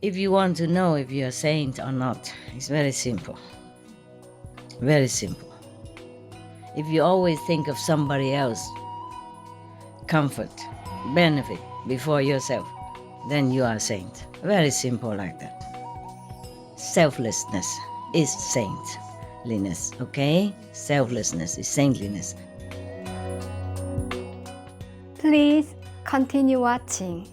If you want to know if you're a saint or not, it's very simple. Very simple. If you always think of somebody else, comfort, benefit before yourself, then you are a saint. Very simple like that. Selflessness is saintliness, okay? Selflessness is saintliness. Please continue watching.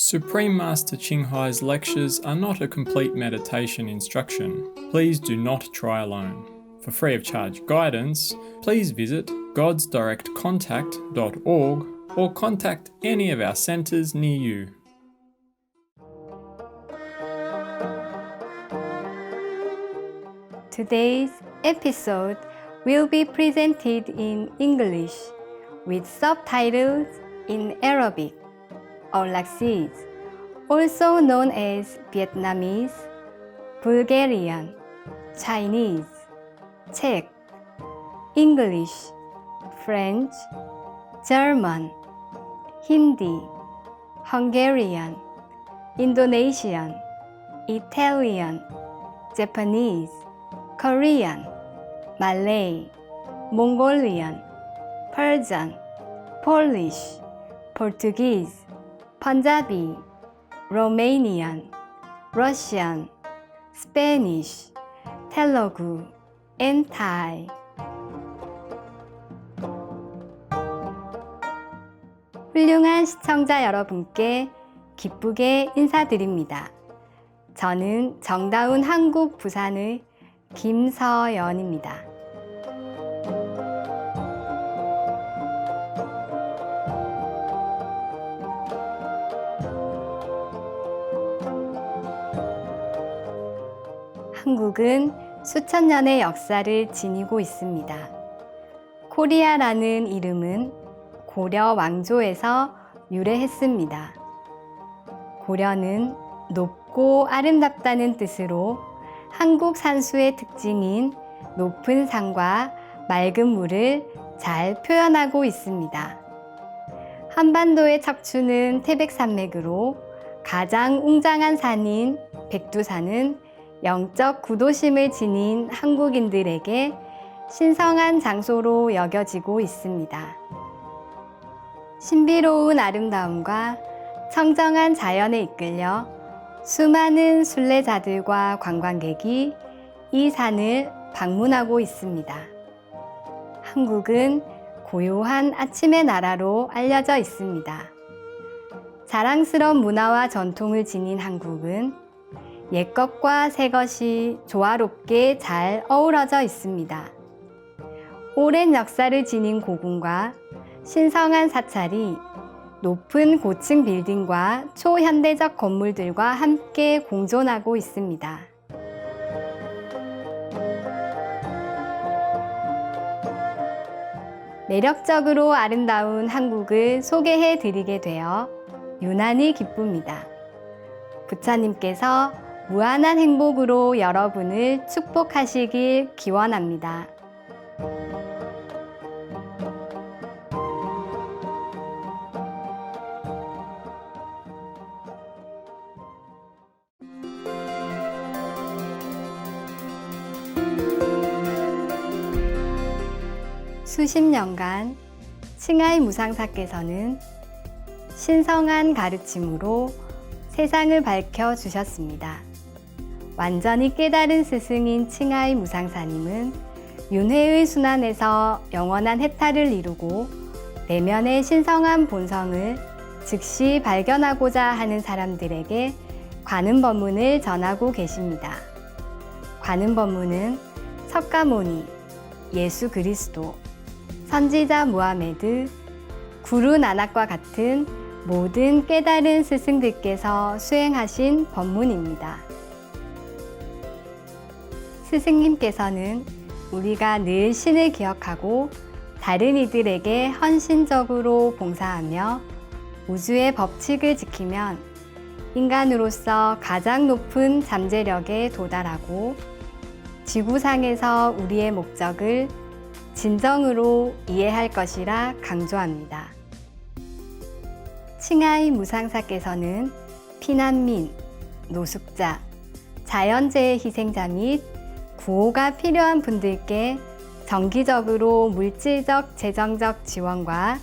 Supreme Master Ching Hai's lectures are not a complete meditation instruction. Please do not try alone. For free of charge guidance, please visit godsdirectcontact.org or contact any of our centres near you. Today's episode will be presented in English with subtitles in Arabic, or Laksis, also known as Vietnamese, Bulgarian, Chinese, Czech, English, French, German, Hindi, Hungarian, Indonesian, Italian, Japanese, Korean, Malay, Mongolian, Persian, Polish, Portuguese, Punjabi, Romanian, Russian, Spanish, Telugu, and Thai. 훌륭한 시청자 여러분께 기쁘게 인사드립니다. 저는 정다운 한국 부산의 김서연입니다. 한국은 수천 년의 역사를 지니고 있습니다. 코리아라는 이름은 고려 왕조에서 유래했습니다. 고려는 높고 아름답다는 뜻으로 한국 산수의 특징인 높은 산과 맑은 물을 잘 표현하고 있습니다. 한반도의 척추는 태백산맥으로 가장 웅장한 산인 백두산은 영적 구도심을 지닌 한국인들에게 신성한 장소로 여겨지고 있습니다. 신비로운 아름다움과 청정한 자연에 이끌려 수많은 순례자들과 관광객이 이 산을 방문하고 있습니다. 한국은 고요한 아침의 나라로 알려져 있습니다. 자랑스러운 문화와 전통을 지닌 한국은 옛것과 새것이 조화롭게 잘 어우러져 있습니다. 오랜 역사를 지닌 고궁과 신성한 사찰이 높은 고층 빌딩과 초현대적 건물들과 함께 공존하고 있습니다. 매력적으로 아름다운 한국을 소개해 드리게 되어 유난히 기쁩니다. 부처님께서 무한한 행복으로 여러분을 축복하시길 기원합니다. 수십 년간 칭하이 무상사께서는 신성한 가르침으로 세상을 밝혀주셨습니다. 완전히 깨달은 스승인 칭하이 무상사님은 윤회의 순환에서 영원한 해탈을 이루고 내면의 신성한 본성을 즉시 발견하고자 하는 사람들에게 관음법문을 전하고 계십니다. 관음법문은 석가모니, 예수 그리스도, 선지자 무하메드, 구루 나낙과 같은 모든 깨달은 스승들께서 수행하신 법문입니다. 스승님께서는 우리가 늘 신을 기억하고 다른 이들에게 헌신적으로 봉사하며 우주의 법칙을 지키면 인간으로서 가장 높은 잠재력에 도달하고 지구상에서 우리의 목적을 진정으로 이해할 것이라 강조합니다. 칭하이 무상사께서는 피난민, 노숙자, 자연재해 희생자 및 구호가 필요한 분들께 정기적으로 물질적, 재정적 지원과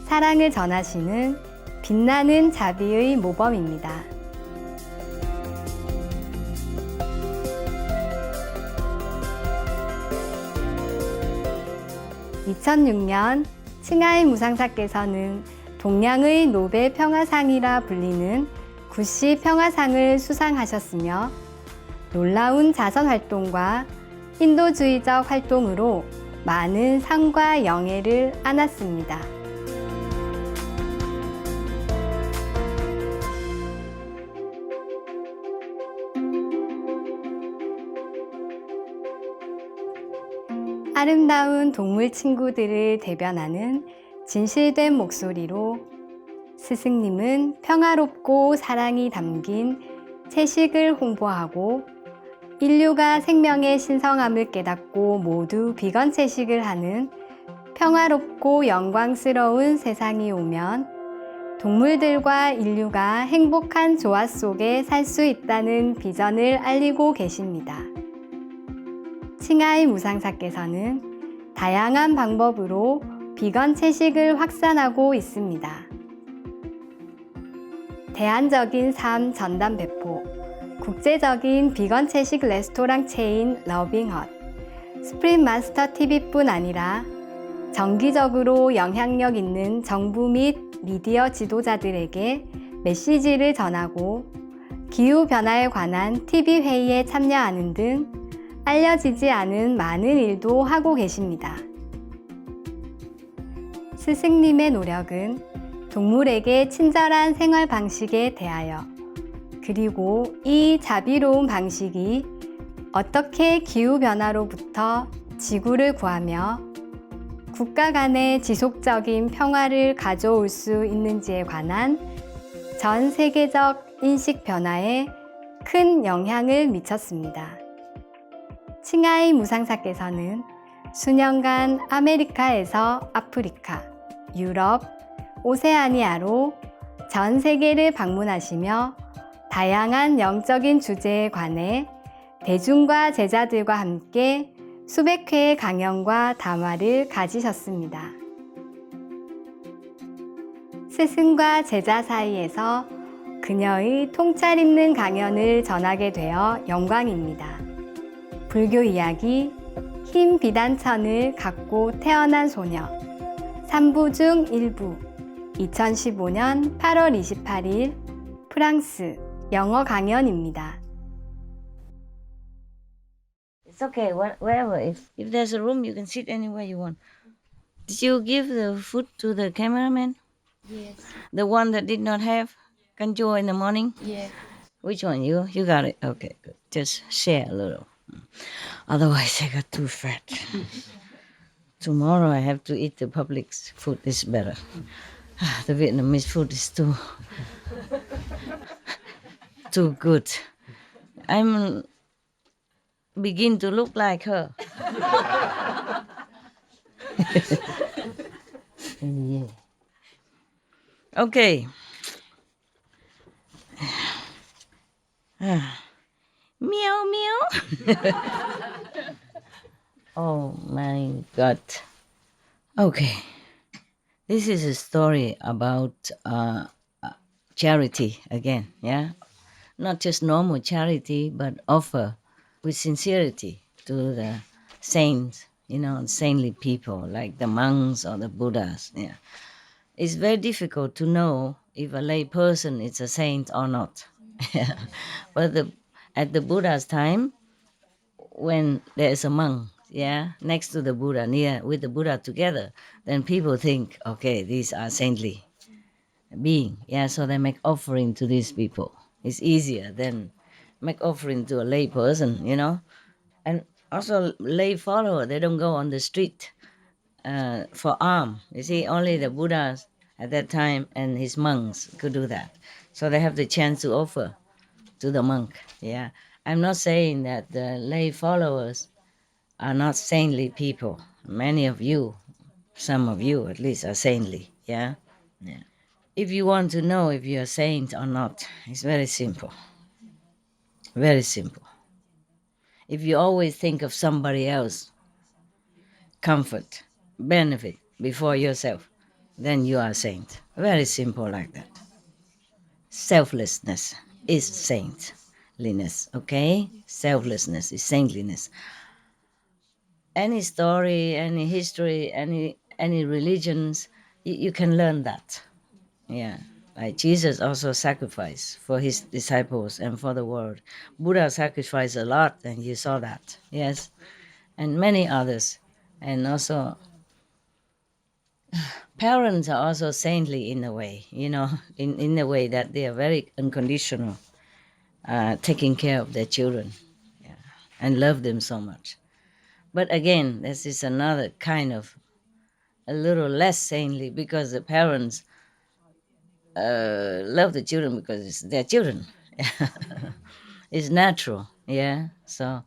사랑을 전하시는 빛나는 자비의 모범입니다. (2006년) 칭하이 무상사께서는 동양의 노벨 평화상이라 불리는 구시 평화상을 수상하셨으며 놀라운 자선 활동과 인도주의적 활동으로 많은 상과 영예를 안았습니다. 아름다운 동물 친구들을 대변하는 진실된 목소리로 스승님은 평화롭고 사랑이 담긴 채식을 홍보하고 인류가 생명의 신성함을 깨닫고 모두 비건 채식을 하는 평화롭고 영광스러운 세상이 오면 동물들과 인류가 행복한 조화 속에 살 수 있다는 비전을 알리고 계십니다. 칭하이 무상사께서는 다양한 방법으로 비건 채식을 확산하고 있습니다. 대안적인 삶 전담 배포, 국제적인 비건 채식 레스토랑 체인 러빙헛, 스프림 마스터 TV뿐 아니라 정기적으로 영향력 있는 정부 및 미디어 지도자들에게 메시지를 전하고 기후변화에 관한 TV 회의에 참여하는 등 알려지지 않은 많은 일도 하고 계십니다. 스승님의 노력은 동물에게 친절한 생활 방식에 대하여 그리고 이 자비로운 방식이 어떻게 기후변화로부터 지구를 구하며 국가 간의 지속적인 평화를 가져올 수 있는지에 관한 전 세계적 인식 변화에 큰 영향을 미쳤습니다. 칭하이 무상사께서는 수년간 아메리카에서 아프리카, 유럽, 오세아니아로 전 세계를 방문하시며 다양한 영적인 주제에 관해 대중과 제자들과 함께 수백 회의 강연과 담화를 가지셨습니다. 스승과 제자 사이에서 그녀의 통찰 있는 강연을 전하게 되어 영광입니다. 불교 이야기 흰 비단천을 갖고 태어난 소녀 3부 중 1부 2015년 8월 28일 프랑스 영어 강연입니다. It's okay, wherever. If there's a room, you can sit anywhere you want. Did you give the food to the cameraman? Yes. The one that did not have kanjo in the morning? Yeah. Which one? You got it. Okay, good. Just share a little. Otherwise, I got too fat. Tomorrow I have to eat the public's food. It's better. The Vietnamese food is too good. I'm begin to look like her. Yeah. Okay. Meow meow. Oh my God. Okay. This is a story about charity again, yeah? Not just normal charity, but offer with sincerity to the saints, saintly people like the monks or the Buddhas. Yeah. It's very difficult to know if a lay person is a saint or not. But at the Buddha's time, when there's a monk, next to the Buddha, near with the Buddha together, then people think, okay, these are saintly beings. Yeah, so they make offering to these people. It's easier than make offering to a lay person, And also lay follower, they don't go on the street for alms. You see, only the Buddhas at that time and his monks could do that. So they have the chance to offer to the monk. Yeah, I'm not saying that the lay followers are not saintly people. Many of you, some of you at least, are saintly. Yeah. If you want to know if you're a saint or not, it's very simple. Very simple. If you always think of somebody else, comfort, benefit before yourself, then you are a saint. Very simple like that. Selflessness is saintliness, okay? Selflessness is saintliness. Any story, any history, any religions, you can learn that. Yeah. Like Jesus also sacrificed for his disciples and for the world. Buddha sacrificed a lot, and you saw that. Yes. And many others. And also parents are also saintly in a way, in a way that they are very unconditional, taking care of their children, yeah, and love them so much. But again, this is another kind of a little less saintly, because the parents love the children because it's their children. It's natural, yeah. So,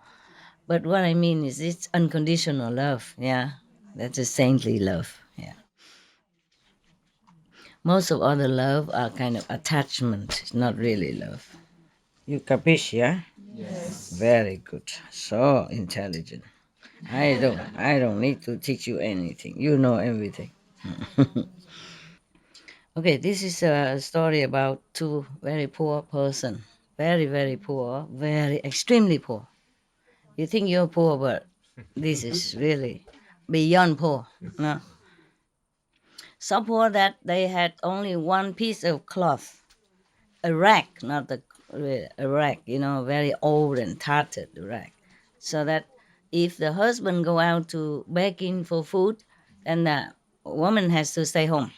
but what I mean is it's unconditional love, yeah. That's a saintly love, yeah. Most of other love are kind of attachment. It's not really love. You capish, yeah? Yes. Very good. So intelligent. I don't need to teach you anything. You know everything. Okay, this is a story about two very poor person. Very, very poor, very extremely poor. You think you're poor, but this is really beyond poor. No. So poor that they had only one piece of cloth, a rag, not a rag, very old and tattered rag, so that if the husband go out to begging for food, then the woman has to stay home.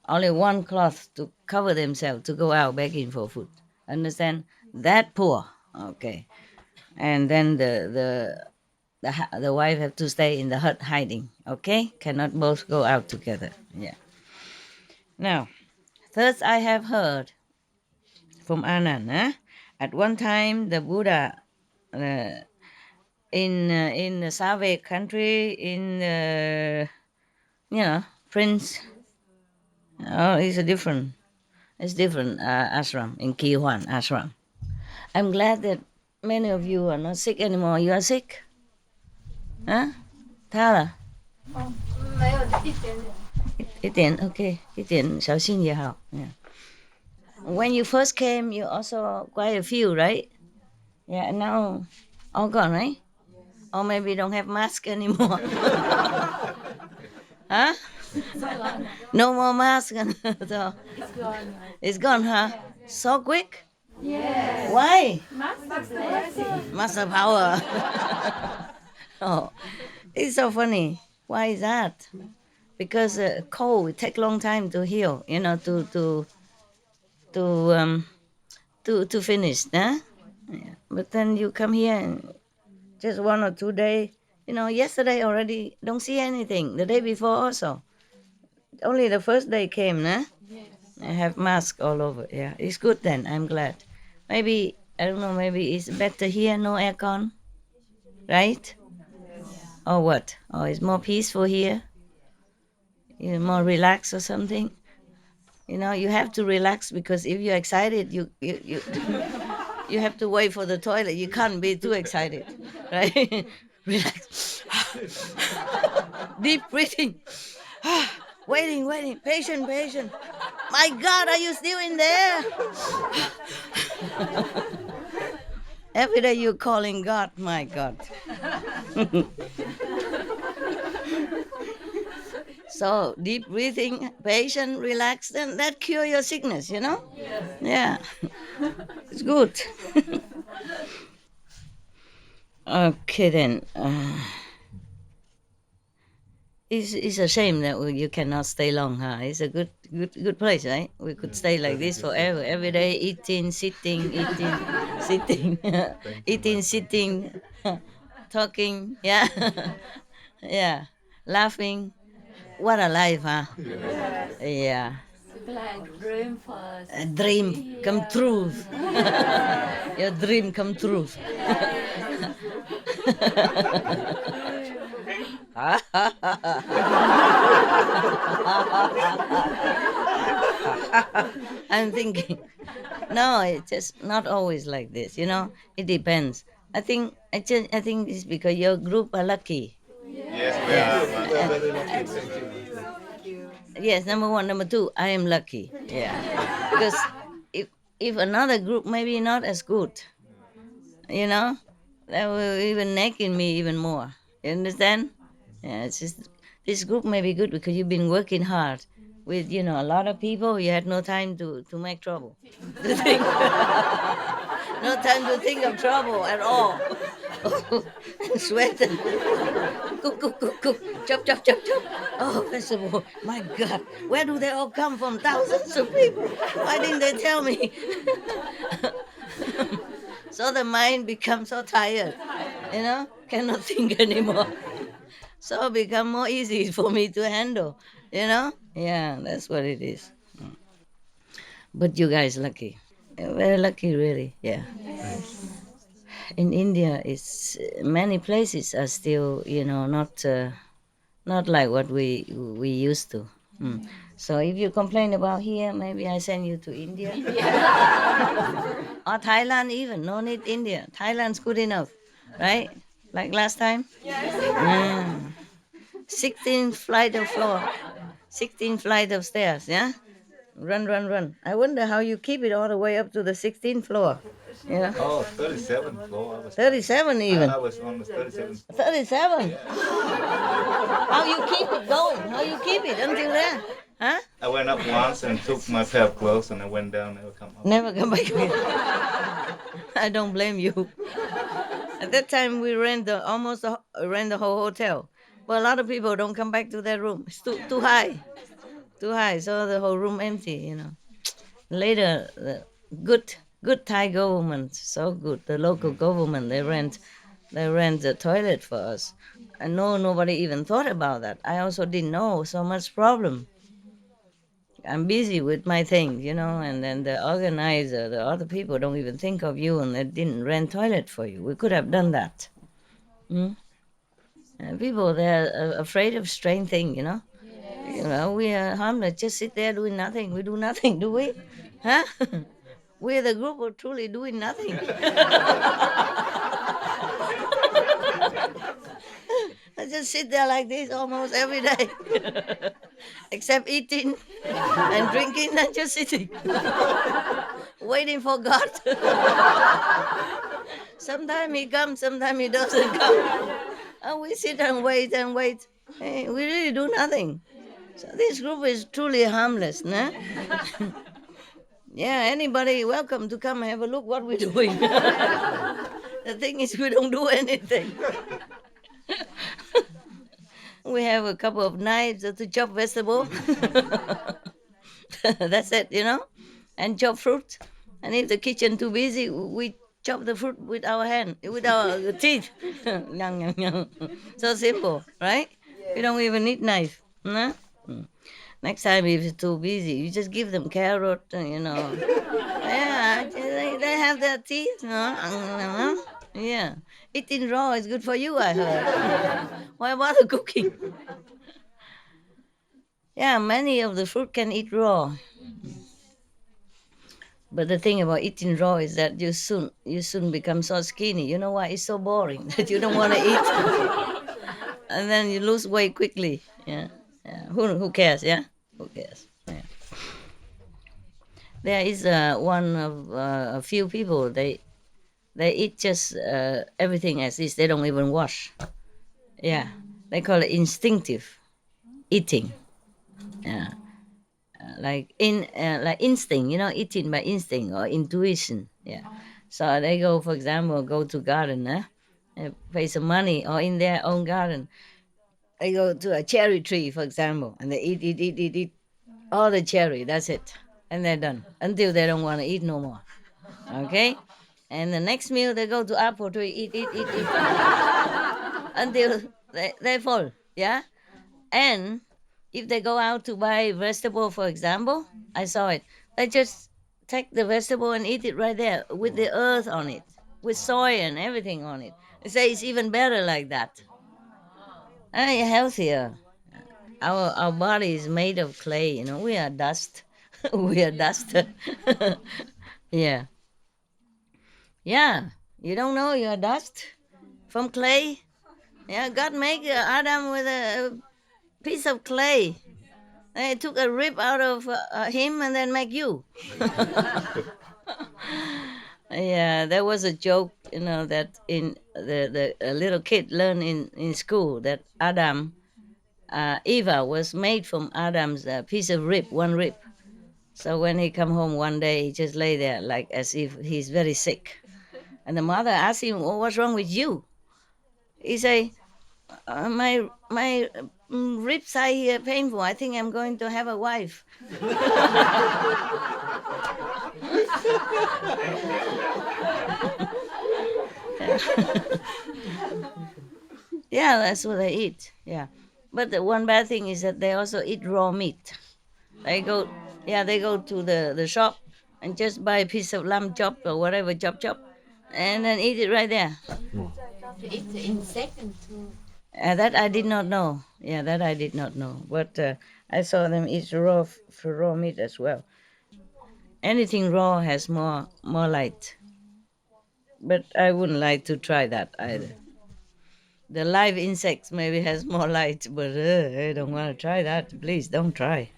Only one cloth to cover themselves to go out begging for food. Understand? That poor. Okay. And then the wife have to stay in the hut hiding. Okay? Cannot both go out together. Yeah. Now, thus I have heard from Anand. At one time, the Buddha in the Savage country, in Prince. Oh, it's different ashram in Kiwan ashram. I'm glad that many of you are not sick anymore. You are sick, huh? Tala. 没有一点点。一点 okay， 一点小心也好。Yeah. When you first came, you also quite a few, right? Yeah, and now all gone, right? Or maybe don't have mask anymore. Huh? No more mask. So, It's gone. it's gone, huh? So quick? Yes. Why? Master. Muscle power. Oh, it's so funny. Why is that? Because cold it take long time to heal. To finish, huh? Yeah. But then you come here and just 1 or 2 days. Yesterday already don't see anything. The day before also. Only the first day came, huh? Yes. I have mask all over. Yeah, it's good then. I'm glad. Maybe, I don't know, maybe it's better here, no aircon. Right? Or what? Or it's more peaceful here? You're more relaxed or something? You have to relax, because if you're excited, you you have to wait for the toilet. You can't be too excited, right? Relax. Deep breathing. Waiting. Patient. My God, are you still in there? Every day you're calling God, my God. So deep breathing, patient, relax, then that cure your sickness, Yes. Yeah. It's good. Okay then. It's a shame that you cannot stay long, huh? It's a good place, right? We could stay like this forever. Every day eating, sitting, eating, sitting, talking, yeah. Yeah. Laughing. What a life, huh? Yeah. Like dream first. A dream come true. Your dream come true. I'm thinking, no, it's just not always like this. It depends. I think it's because your group are lucky. Yes, we are. Yes, number one. Number two, I am lucky. Yeah, because if another group maybe not as good, that will even nagging me even more. You understand? Yeah, it's just this group may be good because you've been working hard with a lot of people. You had no time to make trouble. To think. No time to think of trouble at all. Sweat. Cook. Chop. Oh, vegetable. My God. Where do they all come from? Thousands of people. Why didn't they tell me? So the mind becomes so tired, cannot think anymore. So it become more easy for me to handle, Yeah, that's what it is. But you guys lucky. Very lucky, really, yeah. In India, it's many places are still, not like what we used to. So if you complain about here, maybe I send you to India. Or Thailand even. No need India. Thailand's good enough, right? Like last time? Yes. 16 flight of floor. 16 flight of stairs, yeah? Run. I wonder how you keep it all the way up to the 16th floor. Oh, 37th floor. 37 even. I was on the 37th. 37? How you keep it going? How you keep it until there? Huh? I went up once and took my pair of clothes and I went down, never come up. Never come back again. I don't blame you. At that time, we rent the whole hotel. But a lot of people don't come back to their room. It's too high. Too high, so the whole room empty, Later, the good Thai government, so good. The local government, they rent the toilet for us. I know nobody even thought about that. I also didn't know so much problem. I'm busy with my things, and then the organizer, the other people don't even think of you, and they didn't rent toilet for you. We could have done that. And people, they're afraid of strange things, we are harmless, just sit there doing nothing. We do nothing, do we? Huh? We're the group of truly doing nothing. I just sit there like this almost every day. Except eating and drinking and just sitting. Waiting for God. Sometimes he comes, sometimes he doesn't come. And we sit and wait. Hey, we really do nothing. So this group is truly harmless, nah? Yeah, anybody welcome to come and have a look what we're doing. The thing is, we don't do anything. We have a couple of knives to chop vegetable. That's it, and chop fruit. And if the kitchen too busy, we chop the fruit with our hand, with our teeth. So simple, right? We don't even need knife. Nah? Next time, if it's too busy, you just give them carrot, Yeah, they have their teeth. Yeah. Eating raw is good for you, I heard. Why bother cooking? Yeah, many of the fruit can eat raw. But the thing about eating raw is that you soon become so skinny. You know why? It's so boring that you don't want to eat. And then you lose weight quickly. Yeah. Who cares? Yeah. Who cares? Yeah. There is one of a few people. They eat just everything as is. They don't even wash. Yeah. They call it instinctive eating. Yeah. Like instinct, eating by instinct or intuition. Yeah. So they go, for example, go to garden, they pay some money, or in their own garden, they go to a cherry tree, for example, and they eat all the cherry. That's it, and they're done until they don't want to eat no more. Okay, and the next meal they go to apple tree, eat until they fall. Yeah, and if they go out to buy vegetable, for example, I saw it. They just take the vegetable and eat it right there with the earth on it, with soil and everything on it. They say it's even better like that. And healthier. Our body is made of clay, we are dust. We are dust. Yeah. Yeah. You don't know you are dust from clay? Yeah, God made Adam with a piece of clay. And he took a rib out of him and then make you. Yeah, there was a joke, that in the a little kid learned in school that Eva was made from Adam's piece of rib, one rib. So when he come home one day, he just lay there like as if he's very sick. And the mother asked him, "Oh, what's wrong with you?" He say, my ribs are here painful. I think I'm going to have a wife. Yeah, that's what they eat. Yeah, but the one bad thing is that they also eat raw meat. They go, they go to the shop and just buy a piece of lamb chop or whatever chop, and then eat it right there. To eat the insect and to That I did not know. Yeah, that I did not know. But I saw them eat raw meat as well. Anything raw has more light. But I wouldn't like to try that either. The live insects maybe has more light, but I don't want to try that. Please don't try.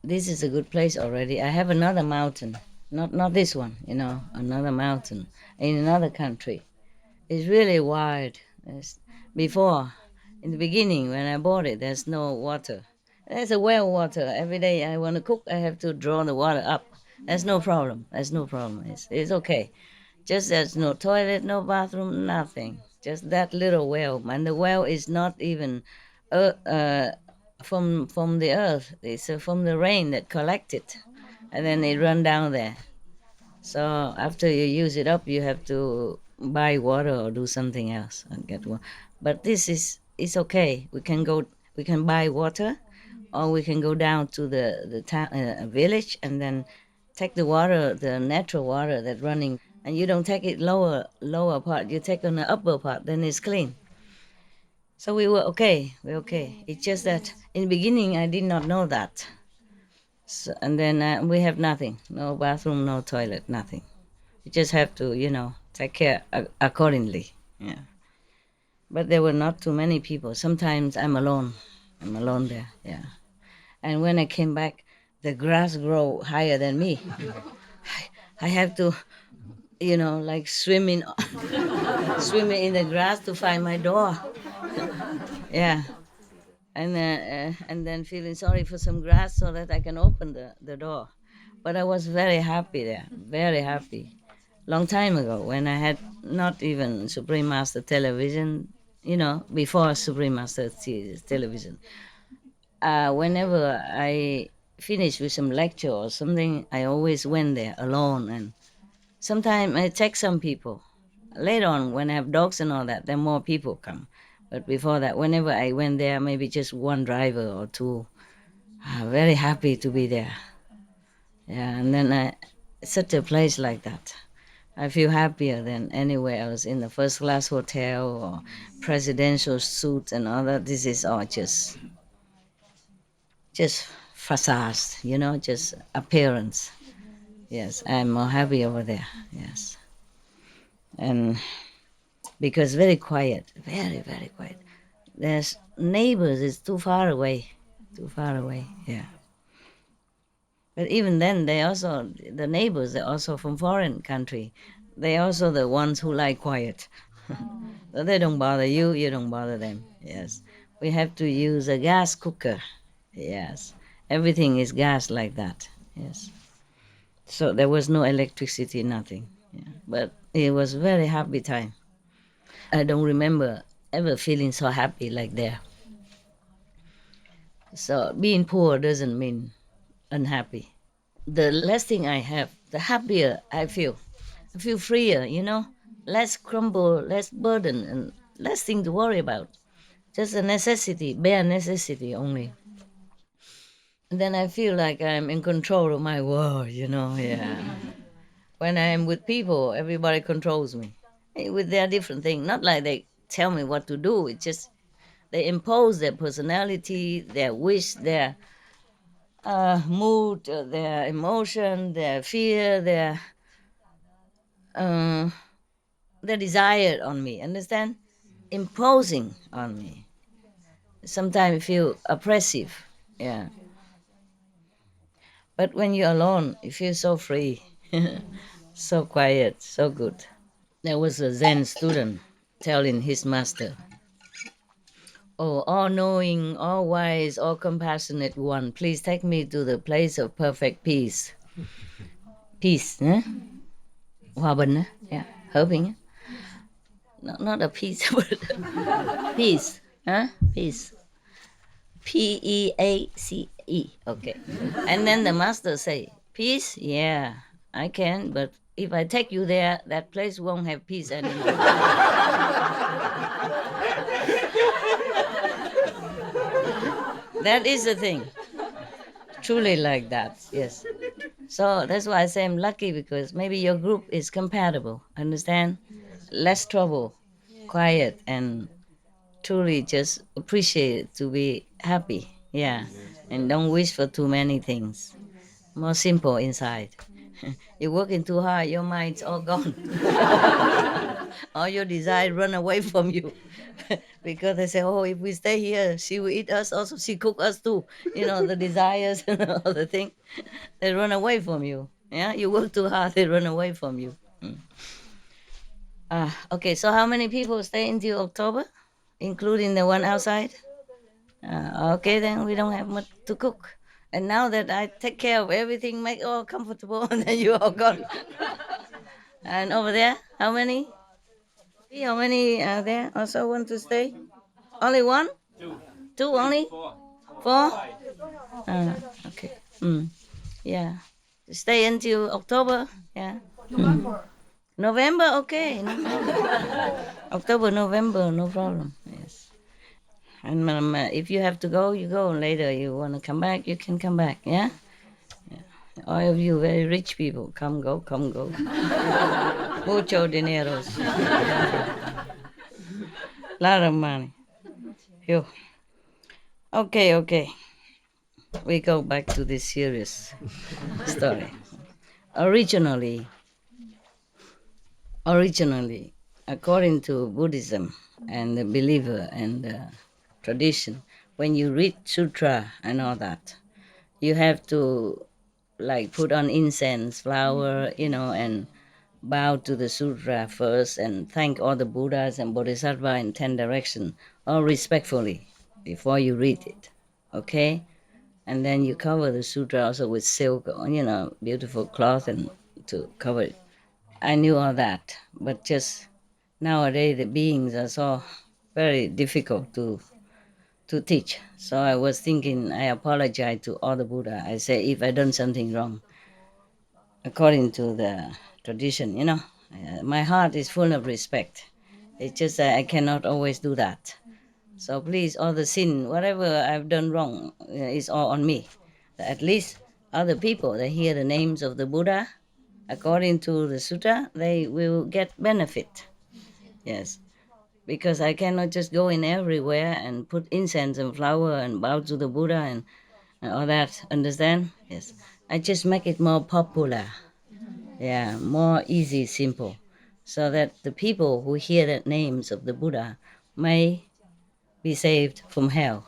This is a good place already. I have another mountain, not this one. Another mountain in another country. It's really wide. Before, in the beginning, when I bought it, there's no water. There's a well water. Every day I want to cook, I have to draw the water up. There's no problem. It's okay. Just there's no toilet, no bathroom, nothing. Just that little well. And the well is not even from the earth. It's from the rain that collected. And then it run down there. So after you use it up, you have to buy water or do something else and get water. But it's okay. We can buy water, or we can go down to the town, village, and then take the water, the natural water that's running, and you don't take it lower part. You take on the upper part, then it's clean. So we were okay. We're okay. It's just that in the beginning I did not know that. So, and then we have nothing, no bathroom, no toilet, nothing. You just have to, take care accordingly. Yeah. But there were not too many people. Sometimes I'm alone there. Yeah. And when I came back, the grass grow higher than me. I have to, like swimming in the grass to find my door. Yeah. And then feeling sorry for some grass so that I can open the door. But I was very happy there, very happy. Long time ago, when I had not even Supreme Master television, before Supreme Master television. Whenever I finished with some lecture or something, I always went there alone. And sometimes I take some people. Later on, when I have dogs and all that, then more people come. But before that, whenever I went there, maybe just one driver or two. Very happy to be there. Yeah, and then such a place like that. I feel happier than anywhere else in the first class hotel or presidential suite and all that. This is all just facades, just appearance. Yes, I'm more happy over there. Yes. And because very quiet, very, very quiet. There's neighbors, it's too far away, yeah. But even then, the neighbors, they're also from foreign country. They're also the ones who like quiet. So they don't bother you, you don't bother them, yes. We have to use a gas cooker, yes. Everything is gas like that, yes. So there was no electricity, nothing, yeah. But it was very happy time. I don't remember ever feeling so happy like there. So being poor doesn't mean unhappy. The less thing I have, the happier I feel. I feel freer, less crumble, less burden, and less thing to worry about. Just a necessity, bare necessity only. And then I feel like I'm in control of my world, yeah. When I'm with people, everybody controls me. With their different things, not like they tell me what to do, it's just they impose their personality, their wish, their mood, their emotion, their fear, their desire on me. Understand? Imposing on me. Sometimes feel oppressive. Yeah. But when you're alone, you feel so free, so quiet, so good. There was a Zen student telling his master, "Oh, all knowing, all wise, all compassionate one, please take me to the place of perfect peace." Peace, eh? Hòa bình, eh? Yeah, hòa bình. Eh? No, not a peace, but peace, huh? Peace. Peace. Okay. And then the master say, "Peace? Yeah, I can, but if I take you there, that place won't have peace anymore." That is the thing. Truly like that, yes. So that's why I say I'm lucky, because maybe your group is compatible, understand? Less trouble, quiet, and truly just appreciate to be happy, yeah. And don't wish for too many things. More simple inside. You're working too hard, your mind's all gone. All your desire run away from you. Because they say, "Oh, if we stay here, she will eat us also, she cook us too." You know, the desires and all the thing, they run away from you. Yeah, you work too hard, they run away from you. Okay, so how many people stay until October, including the one outside? Okay, then we don't have much to cook. And now that I take care of everything, make all comfortable, and then you all gone. And over there, how many? How many are there also want to stay? Only one? Two only? Four? Okay. Yeah. Stay until October? Yeah. November, okay. October, November, no problem. Yes. And if you have to go, you go. Later, you want to come back, you can come back. Yeah. All of you very rich people, come go, come go. Mucho dineros. Lot of money. Phew. Okay. We go back to this serious story. Originally, according to Buddhism and the believer and the tradition, when you read sutra and all that, you have to like put on incense, flower, and bow to the sutra first and thank all the Buddhas and Bodhisattva in 10 directions, all respectfully, before you read it, okay? And then you cover the sutra also with silk, beautiful cloth and to cover it. I knew all that, but just nowadays the beings are so very difficult to teach. So I was thinking, I apologize to all the Buddha. I say, if I done something wrong, according to the tradition, my heart is full of respect. It's just that I cannot always do that. So please, all the sin, whatever I've done wrong, is all on me. At least other people, they hear the names of the Buddha, according to the sutra, they will get benefit. Yes. Because I cannot just go in everywhere and put incense and flower and bow to the Buddha and all that. Understand? Yes. I just make it more popular. Yeah, more easy, simple. So that the people who hear the names of the Buddha may be saved from hell.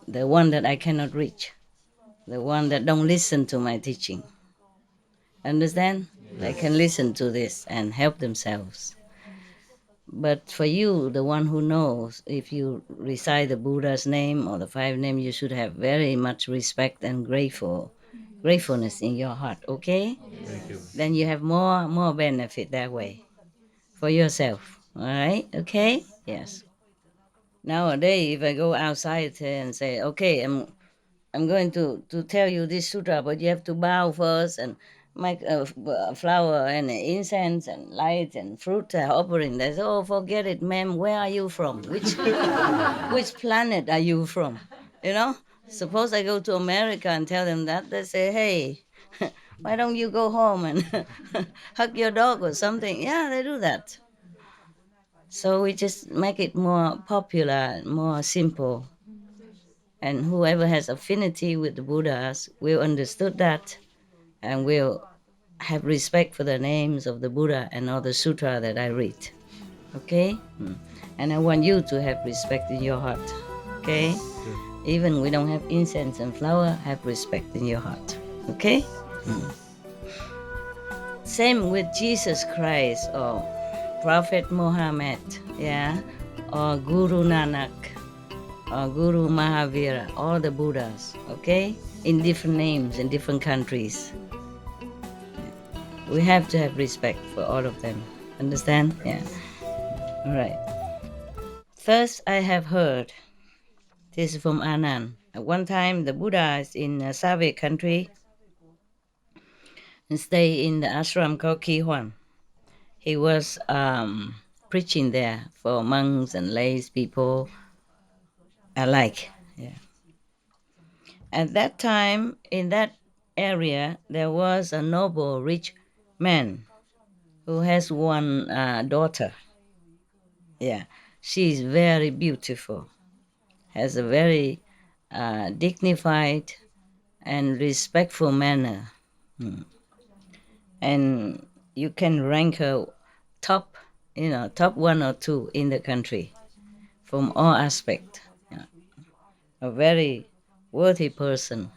The one that I cannot reach. The one that don't listen to my teaching. Understand? Yes. They can listen to this and help themselves. But for you, the one who knows, if you recite the Buddha's name or the 5 names, you should have very much respect and gratefulness in your heart, okay? Thank you. Then you have more benefit that way for yourself, all right? Okay? Yes. Nowadays, if I go outside and say, okay, I'm going to tell you this sutra, but you have to bow first and make a flower and incense and light and fruit offering. They say, "Oh, forget it, ma'am. Where are you from? Which planet are you from?" Suppose I go to America and tell them that, they say, "Hey, why don't you go home and hug your dog or something?" Yeah, they do that. So we just make it more popular, more simple. And whoever has affinity with the Buddhas will understood that and will have respect for the names of the Buddha and all the sutra that I read. Okay? And I want you to have respect in your heart. Okay? Even we don't have incense and flower, have respect in your heart. Okay? Same with Jesus Christ or Prophet Muhammad, yeah, or Guru Nanak, or Guru Mahavira, all the Buddhas, okay? In different names, in different countries. We have to have respect for all of them. Understand? Yeah. All right. First, I have heard, this is from Anand. At one time, the Buddha is in a Savage country and stay in the ashram called Kihuan. He was preaching there for monks and lay people alike. Yeah. At that time, in that area, there was a noble, rich man who has one daughter. Yeah, she's very beautiful, has a very dignified and respectful manner. And you can rank her top, top 1 or 2 in the country from all aspects. Yeah. A very worthy person.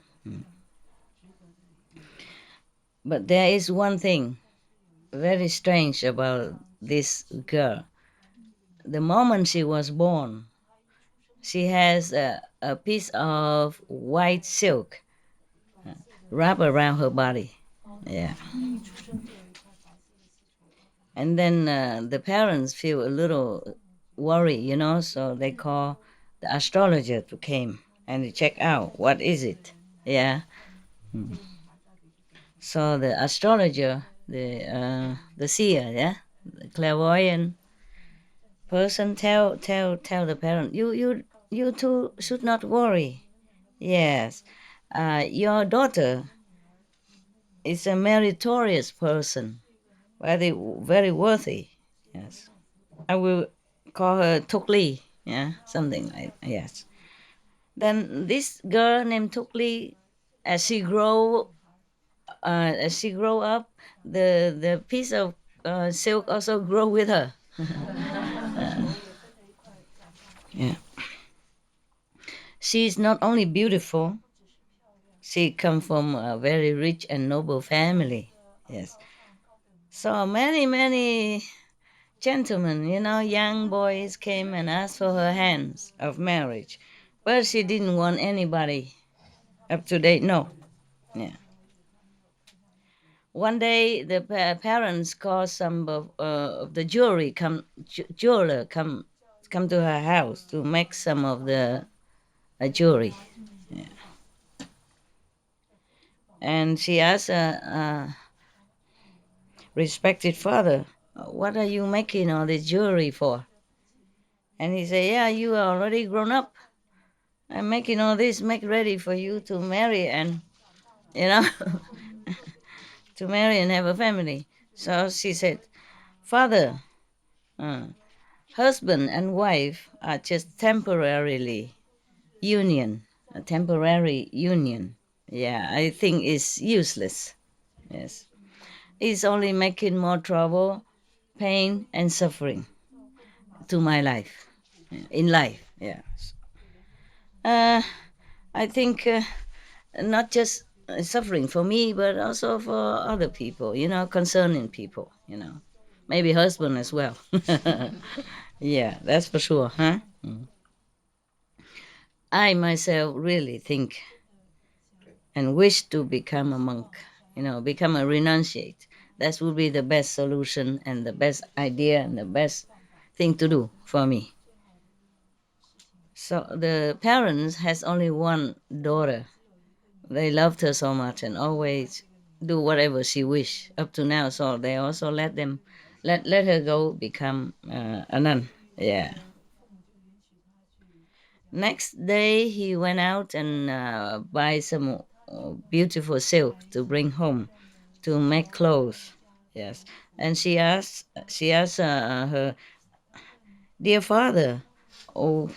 But there is one thing very strange about this girl. The moment she was born, she has a piece of white silk wrapped around her body. Yeah. And then the parents feel a little worried, so they call the astrologer to came and check out what is it. Yeah. So the astrologer, the seer, yeah, the clairvoyant person tell the parent, you two should not worry. Yes, your daughter is a meritorious person, very worthy. Yes, I will call her Tukli. Yeah, something like yes. Then this girl named Tukli, as she grow up, the piece of silk also grow with her. Yeah. She's not only beautiful, she comes from a very rich and noble family. Yes. So many gentlemen, young boys came and asked for her hands of marriage. But she didn't want anybody up to date. No. Yeah. One day, the parents called some of the jeweler come to her house to make some of the jewelry. Yeah. And she asked a respected father, "What are you making all this jewelry for?" And he said, "Yeah, you are already grown up. I'm making all this, make ready for you to marry and, to marry and have a family." So she said, "Father, husband and wife are just a temporary union. Yeah, I think it's useless. Yes. It's only making more trouble, pain, and suffering to my life, in life. Yeah. I think not just suffering for me, but also for other people, concerning people, maybe husband as well." Yeah, that's for sure, huh? I myself really think and wish to become a monk, become a renunciate. That would be the best solution and the best idea and the best thing to do for me. So the parents has only one daughter. They loved her so much and always do whatever she wish up to now. So they also let her go become a nun. Yeah. Next day he went out and buy some beautiful silk to bring home to make clothes. Yes. And she asked her, "Dear father, oh,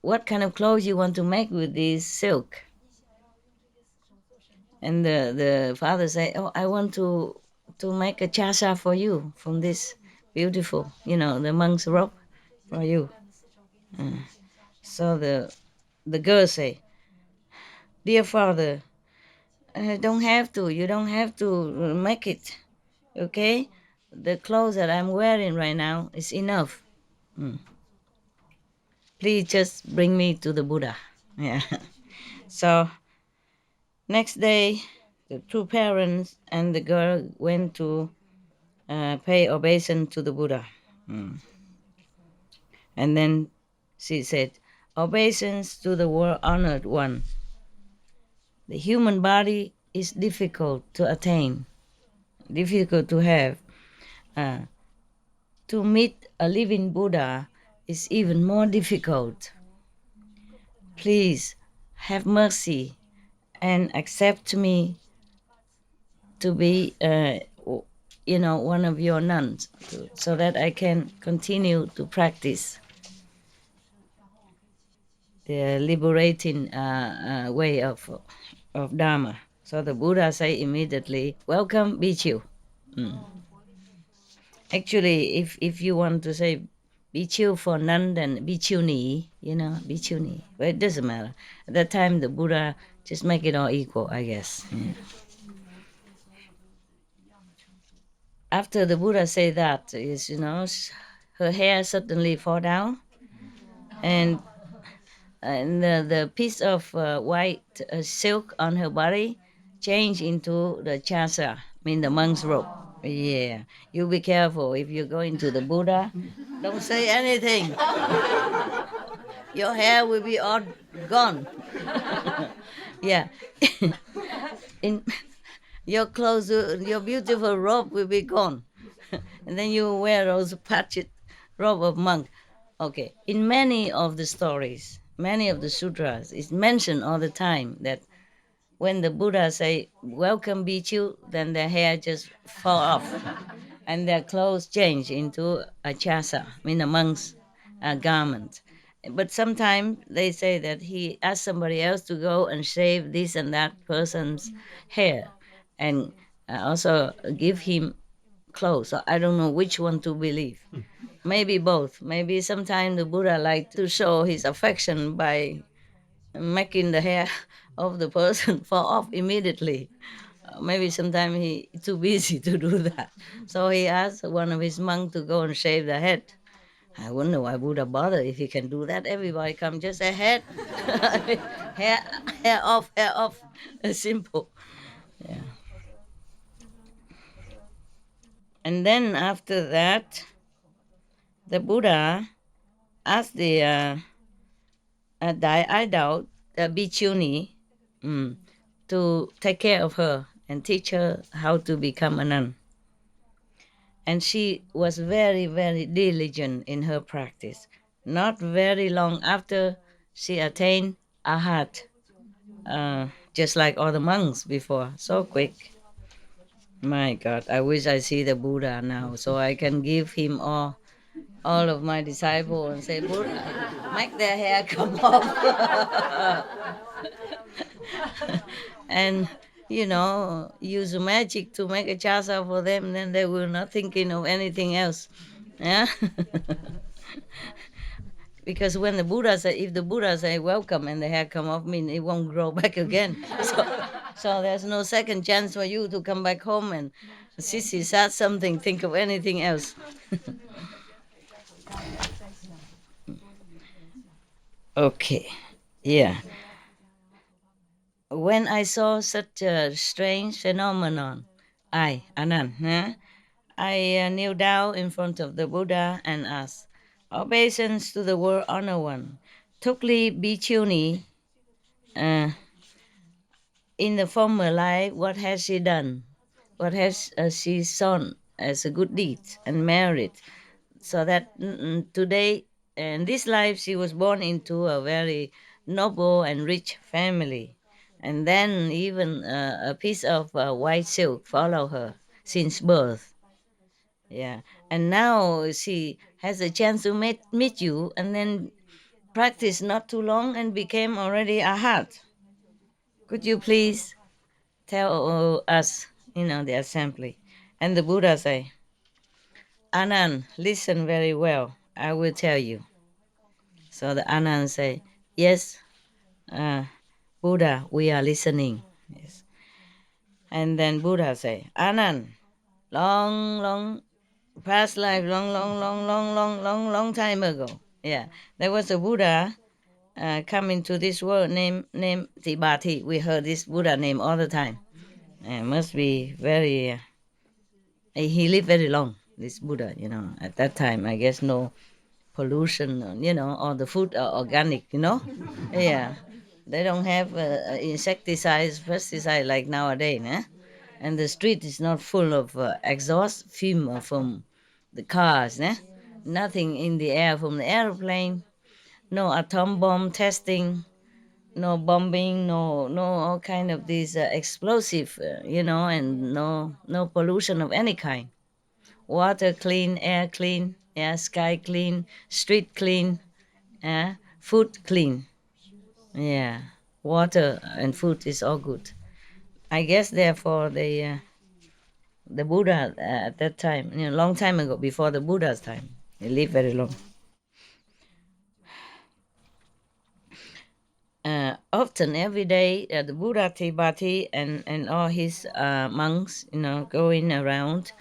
what kind of clothes you want to make with this silk? And the father say, oh, I want to make a chasa for you from this beautiful, the monk's robe for you. So the girl say, dear father, don't have to. You don't have to make it. Okay? The clothes that I'm wearing right now is enough. Please just bring me to the Buddha. Yeah. So next day, the two parents and the girl went to pay obeisance to the Buddha. And then she said, obeisance to the world honored one. The human body is difficult to attain, difficult to have. To meet a living Buddha is even more difficult. Please have mercy and accept me to be, one of your nuns, so that I can continue to practice the liberating way of Dharma. So the Buddha say immediately, welcome, Bhikkhu. Actually, if you want to say Bhikkhu for nun, then Bhikkhuni, Bhikkhuni. But it doesn't matter. At that time, the Buddha just make it all equal, I guess. Yeah. After the Buddha say that, her hair suddenly fall down, and the piece of white silk on her body changed into the chasa, the monk's robe. Yeah, you be careful if you go into the Buddha. Don't say anything. Your hair will be all gone. Yeah. Your clothes, your beautiful robe will be gone. And then you wear those patched robe of monk. Okay. In many of the stories, many of the sutras, it's mentioned all the time that when the Buddha say, welcome Bhikkhu, then their hair just fall off and their clothes change into a chasa, a monk's garment. But sometimes they say that he asked somebody else to go and shave this and that person's hair and also give him clothes. So I don't know which one to believe. Maybe both. Maybe sometimes the Buddha like to show his affection by making the hair of the person fall off immediately. Maybe sometimes he too busy to do that. So he asked one of his monks to go and shave the head. I wonder why Buddha bother if he can do that. Everybody come just a head, hair off. Simple. Yeah. And then after that, the Buddha asked the idol, the Bhikkhuni, to take care of her and teach her how to become a nun. And she was very, very diligent in her practice. Not very long after, she attained Arhat, just like all the monks before, so quick. My God, I wish I see the Buddha now so I can give him all of my disciples and say, Buddha, make their hair come off. And, use magic to make a chasa for them, then they will not thinking of anything else. Yeah? Because when the Buddha say, if the Buddha say welcome and the hair come off, it won't grow back again. So there's no second chance for you to come back home and Sissy said something, think of anything else. Okay, yeah. When I saw such a strange phenomenon, Anand, I kneel down in front of the Buddha and asked, obeisance to the world honor one, Tukli Bhikkhuni, in the former life, what has she done? What has she shown as a good deed and merit? So that today, in this life, she was born into a very noble and rich family. And then even a piece of white silk follow her since birth. Yeah. And now she has a chance to meet you, and then practiced not too long and became already a heart. Could you please tell us, the assembly? And the Buddha say, Anand, listen very well. I will tell you. So the Anand say, yes, Buddha, we are listening. Yes. And then Buddha say, Anand, long past life, long time ago. Yeah, there was a Buddha coming to this world named Tibati. We heard this Buddha name all the time. Must be very. He lived very long. This Buddha, at that time, I guess no pollution, all the food are organic, Yeah, they don't have insecticides, pesticide like nowadays, and the street is not full of exhaust fume from the cars, nothing in the air from the airplane, no atom bomb testing, no bombing, no all kind of these explosive, and no pollution of any kind. Water clean, air clean, sky clean, street clean, food clean. Yeah, water and food is all good. I guess therefore the Buddha at that time, long time ago, before the Buddha's time, he lived very long. Often every day, the Buddha Tibati and all his monks, going around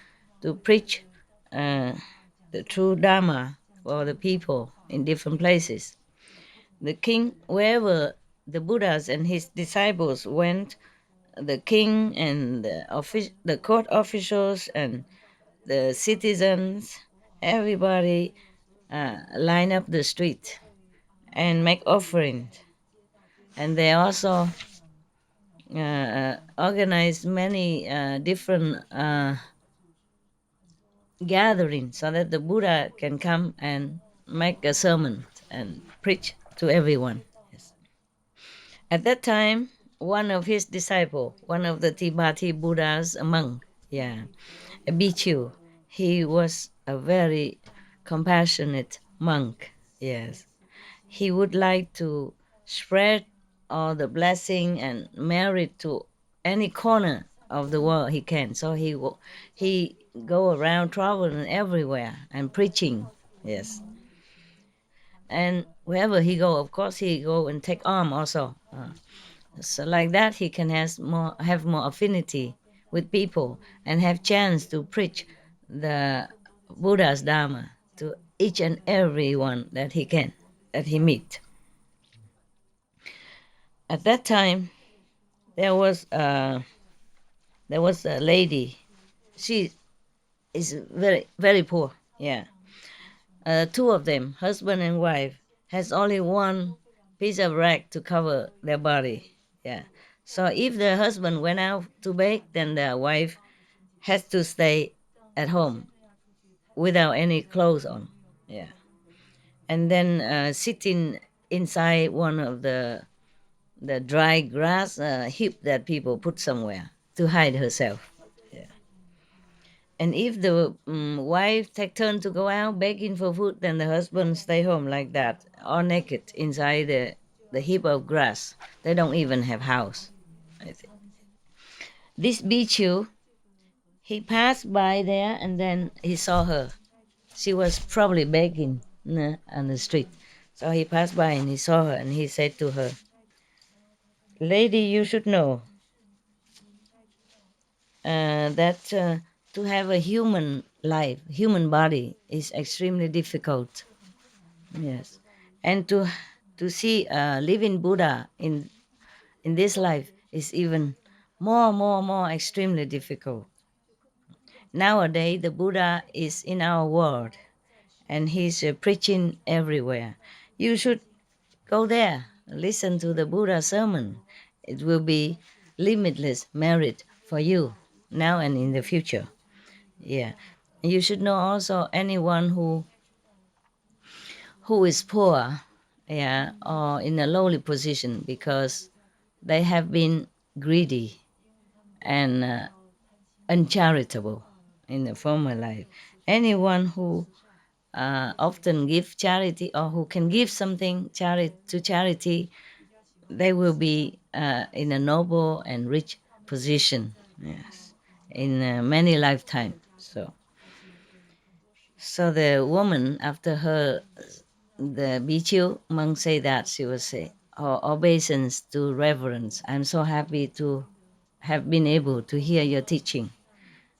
to preach the true Dharma for the people in different places. The king, wherever the Buddhas and his disciples went, the king and the court officials and the citizens, everybody line up the street and make offerings. And they also organize many different gatherings so that the Buddha can come and make a sermon and preach to everyone. Yes. At that time, one of his disciples, one of the Tibati Buddha's monk, a bhikkhu, he was a very compassionate monk. Yes, he would like to spread all the blessing and merit to any corner of the world he can. So he go around traveling everywhere and preaching. Yes, and wherever he go, of course he go and take arm also. So like that he can have more affinity with people and have chance to preach the Buddha's Dharma to each and every one that he meet. At that time, there was a lady. She is very very poor. Yeah, two of them, husband and wife, has only one piece of rag to cover their body. Yeah, so if the husband went out to bake, then the wife has to stay at home without any clothes on. Yeah, and then sitting inside one of the dry grass heap that people put somewhere to hide herself. Yeah. And if the wife take turn to go out begging for food, then the husband stay home like that, all naked inside the heap of grass. They don't even have house. I think. This bhikkhu, he passed by there and then he saw her. She was probably begging on the street. So he passed by and he saw her and he said to her, "Lady, you should know that to have a human life, human body is extremely difficult. Yes, and to see a living Buddha in this life is even more extremely difficult. Nowadays, the Buddha is in our world, and he's preaching everywhere. You should go there, listen to the Buddha sermon. It will be limitless merit for you now and in the future. Yeah, you should know also anyone who is poor, or in a lowly position because they have been greedy and uncharitable in the former life. Anyone who often give charity or who can give something to charity, they will be in a noble and rich position. Yes, in many lifetimes. So the woman, after her, the Bichu monk say that, she will say, obeisance to reverence. I'm so happy to have been able to hear your teaching.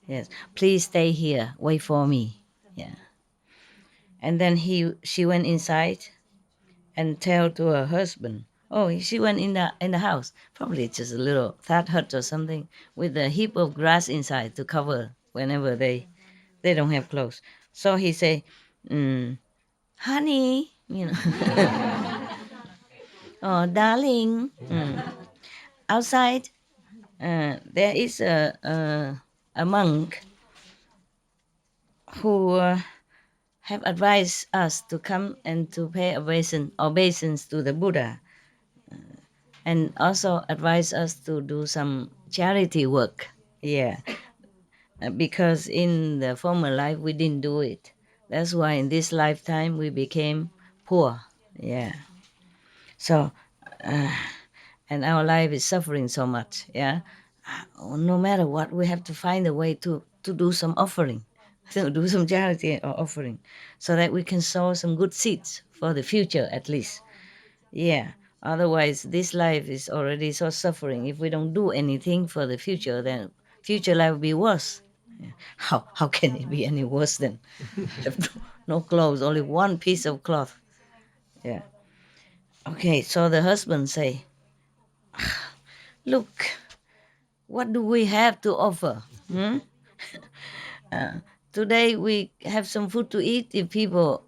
Yes, please stay here, wait for me. Yeah. And then she went inside and tell to her husband. Oh, she went in the house, probably just a little thatch hut or something, with a heap of grass inside to cover whenever they don't have clothes. So he say, honey, oh darling, outside there is a monk who have advised us to come and to pay obeisance to the Buddha, and also advised us to do some charity work. Yeah, because in the former life we didn't do it. That's why in this lifetime we became poor. Yeah. So, and our life is suffering so much. Yeah. No matter what, we have to find a way to do some offering, to do some charity or offering, so that we can sow some good seeds for the future at least. Yeah. Otherwise, this life is already so suffering. If we don't do anything for the future, then future life will be worse. Yeah. How can it be any worse than have no clothes, only one piece of cloth? Yeah. Okay, so the husband say, look, what do we have to offer? Today we have some food to eat if people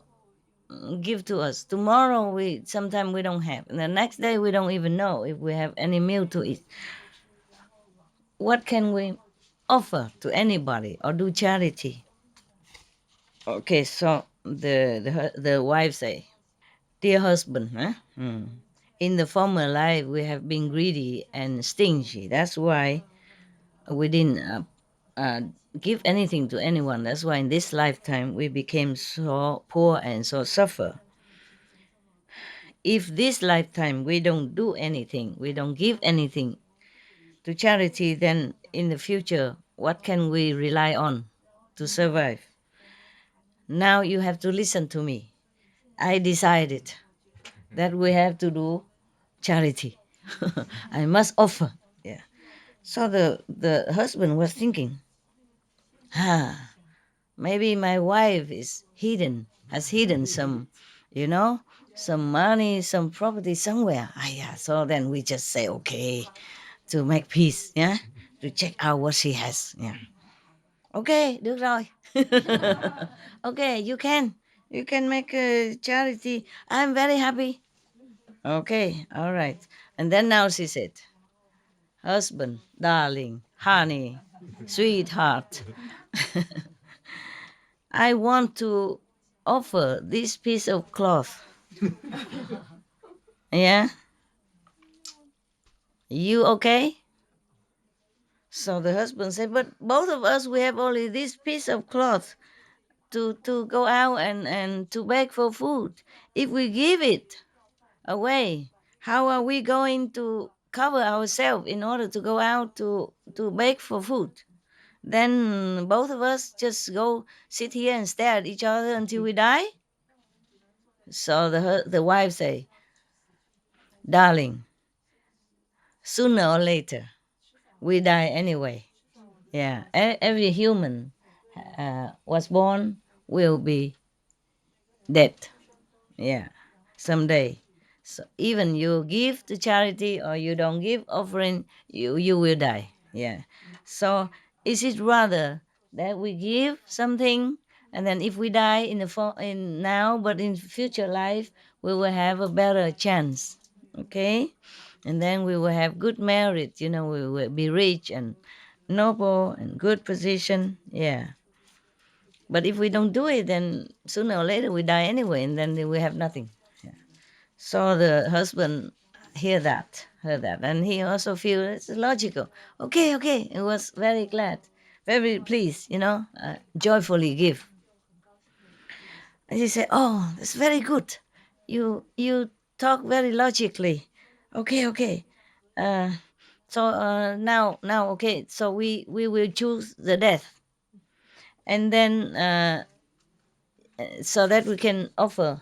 give to us. Tomorrow sometimes we don't have. And the next day we don't even know if we have any meal to eat. What can we offer to anybody or do charity? Okay, so the wife say, dear husband, in the former life we have been greedy and stingy. That's why we didn't give anything to anyone. That's why in this lifetime we became so poor and so suffer. If this lifetime we don't do anything, we don't give anything to charity, then in the future, what can we rely on to survive? Now you have to listen to me. I decided that we have to do charity. I must offer. Yeah. So the husband was thinking, maybe my wife has hidden some, some money, some property somewhere. Yeah. So then we just say, okay, to make peace, yeah, to check out what she has. Yeah. Okay, được rồi. Okay, you can make a charity. I'm very happy. Okay, all right. And then now she said, husband, darling, honey, sweetheart, I want to offer this piece of cloth. Yeah? You okay? So the husband said, but both of us, we have only this piece of cloth to go out and to beg for food. If we give it away, how are we going to cover ourselves in order to go out to beg for food? Then both of us just go sit here and stare at each other until we die? So the wife say, darling, sooner or later, we die anyway. Yeah, every human was born will be dead. Yeah, someday. So even you give to charity or you don't give offering, you will die. Yeah. So is it rather that we give something and then if we die in now, but in future life we will have a better chance. Okay, and then we will have good merit. We will be rich and noble and good position. Yeah. But if we don't do it, then sooner or later we die anyway, and then we have nothing. Yeah. So the husband heard that, and he also feel it's logical. Okay, he was very glad, very pleased, joyfully give. And she said, "Oh, that's very good. You talk very logically. Okay, okay. Uh, now, okay. So we will choose the death, and then so that we can offer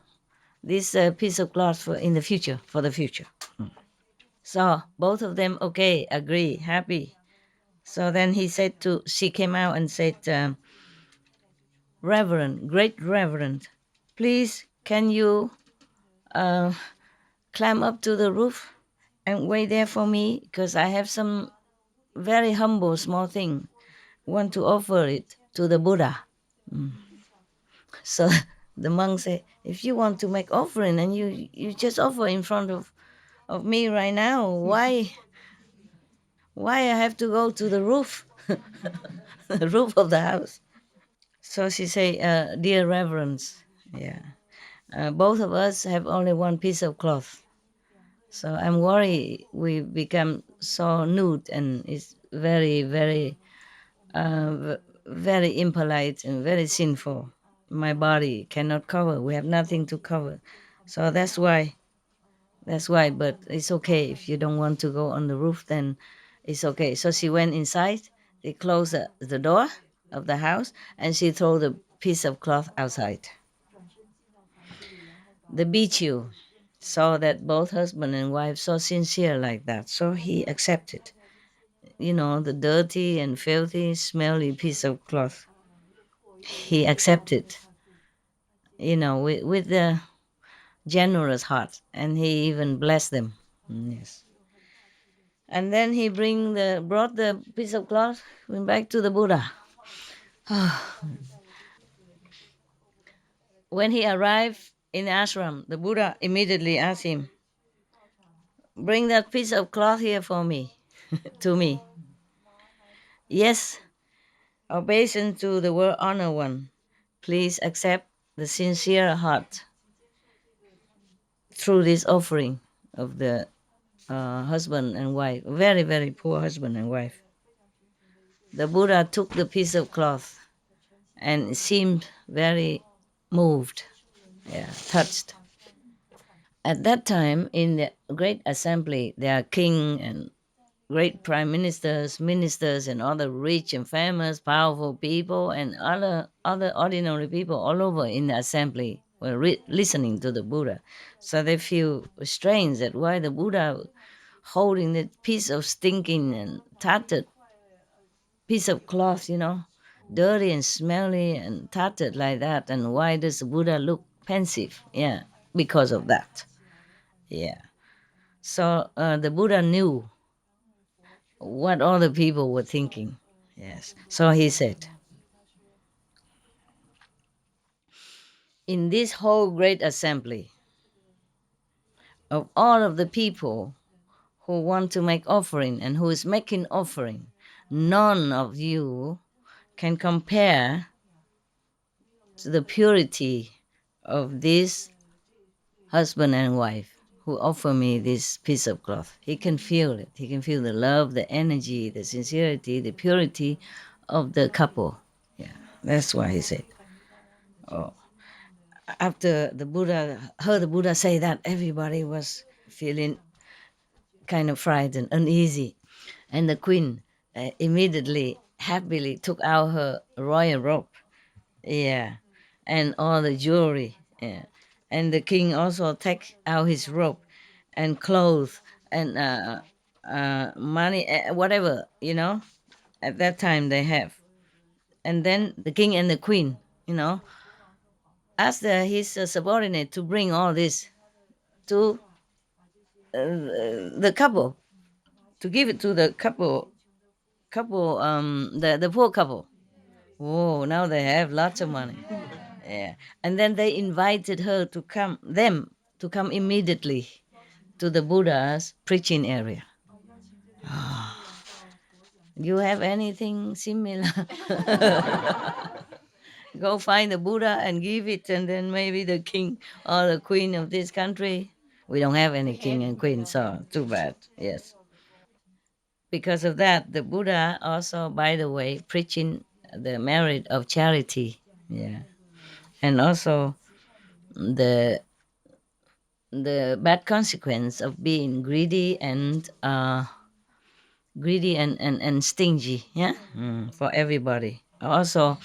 this piece of cloth in the future for the future." So both of them, okay, agree, happy. So then she came out and said, "Reverend, great Reverend, please can you uh, climb up to the roof and wait there for me, because I have some very humble small thing. Want to offer it to the Buddha." So the monk said, "If you want to make offering and you just offer in front of me right now, why I have to go to the roof, the roof of the house?" So she say, "Dear Reverends, yeah, both of us have only one piece of cloth. So I'm worried we become so nude and it's very, very, very impolite and very sinful. My body cannot cover. We have nothing to cover. So that's why. That's why. But it's okay if you don't want to go on the roof. Then it's okay." So she went inside. They closed the door of the house and she threw the piece of cloth outside. The Bichu saw that both husband and wife so sincere like that, so he accepted. The dirty and filthy, smelly piece of cloth. He accepted. With the generous heart, and he even blessed them. Yes. And then he brought the piece of cloth, went back to the Buddha. When he arrived in the ashram, the Buddha immediately asked him, "Bring that piece of cloth here for me, to me." "Yes, obeisance to the world honor one. Please accept the sincere heart through this offering of the husband and wife, very, very poor husband and wife." The Buddha took the piece of cloth and seemed very moved, touched. At that time, in the great assembly, there are king and great prime ministers, and other rich and famous, powerful people, and other ordinary people all over in the assembly were listening to the Buddha. So they feel strange that why the Buddha holding that piece of stinking and tattered piece of cloth, dirty and smelly and tattered like that, and why does the Buddha look pensive? Yeah, because of that. Yeah. So the Buddha knew what all the people were thinking. Yes. So he said, "In this whole great assembly of all of the people who want to make offering and who is making offering, none of you can compare to the purity of this husband and wife who offer me this piece of cloth." He can feel it. He can feel the love, the energy, the sincerity, the purity of the couple. Yeah, that's why he said. Oh, after the Buddha heard the Buddha say that, everybody was feeling kind of frightened, uneasy, and the queen immediately, happily took out her royal robe. Yeah, and all the jewelry. Yeah, and the king also take out his robe, and clothes, and money, whatever At that time they have, and then the king and the queen, asked his subordinate to bring all this to the couple, to give it to the the poor couple. Oh, now they have lots of money. Yeah. And then they invited them to come immediately to the Buddha's preaching area. You have anything similar? Go find the Buddha and give it, and then maybe the king or the queen of this country. We don't have any king and queen, so too bad. Yes. Because of that, the Buddha also, by the way, preaching the merit of charity. Yeah. And also the bad consequence of being greedy and stingy, yeah, for everybody. Also,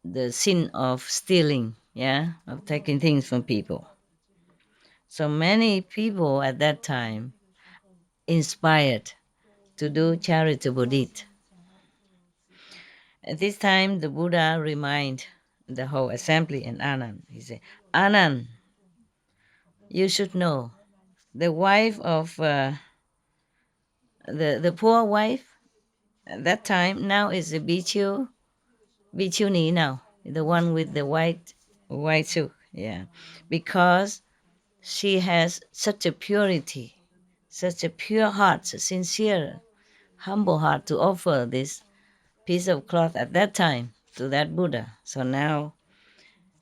the sin of stealing, yeah, of taking things from people. So many people at that time inspired to do charitable deed. At this time, the Buddha remind the whole assembly and Anand. He said, Anand, you should know the wife of the poor wife at that time now is a bhikkshuni now, the one with the white suit, yeah, because she has such a purity, such a pure heart, sincere, humble heart to offer this piece of cloth at that time to that Buddha. So now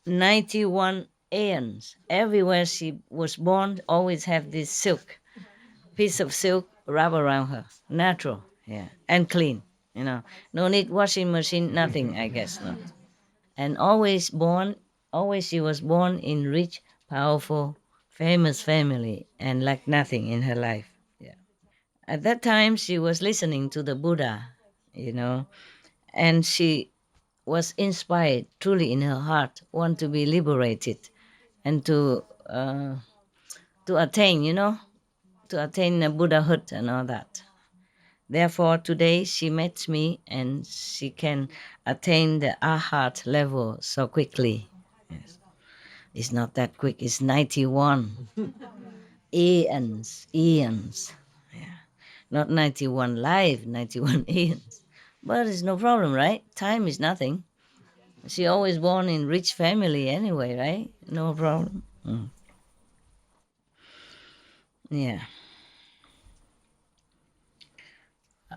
91 aeons, everywhere she was born, always have this piece of silk wrap around her, natural, yeah, and clean, no need washing machine, nothing, I guess not. And always she was born in rich, powerful, famous family and lacked nothing in her life. Yeah. At that time, she was listening to the Buddha, and she was inspired truly in her heart, want to be liberated and to attain, to attain the Buddhahood and all that. Therefore, today she met me and she can attain the Arhat level so quickly. Yes. It's not that quick, it's 91 eons. Yeah. Not 91 life, 91 eons. But it's no problem, right? Time is nothing. She always born in rich family anyway, right? No problem. Yeah.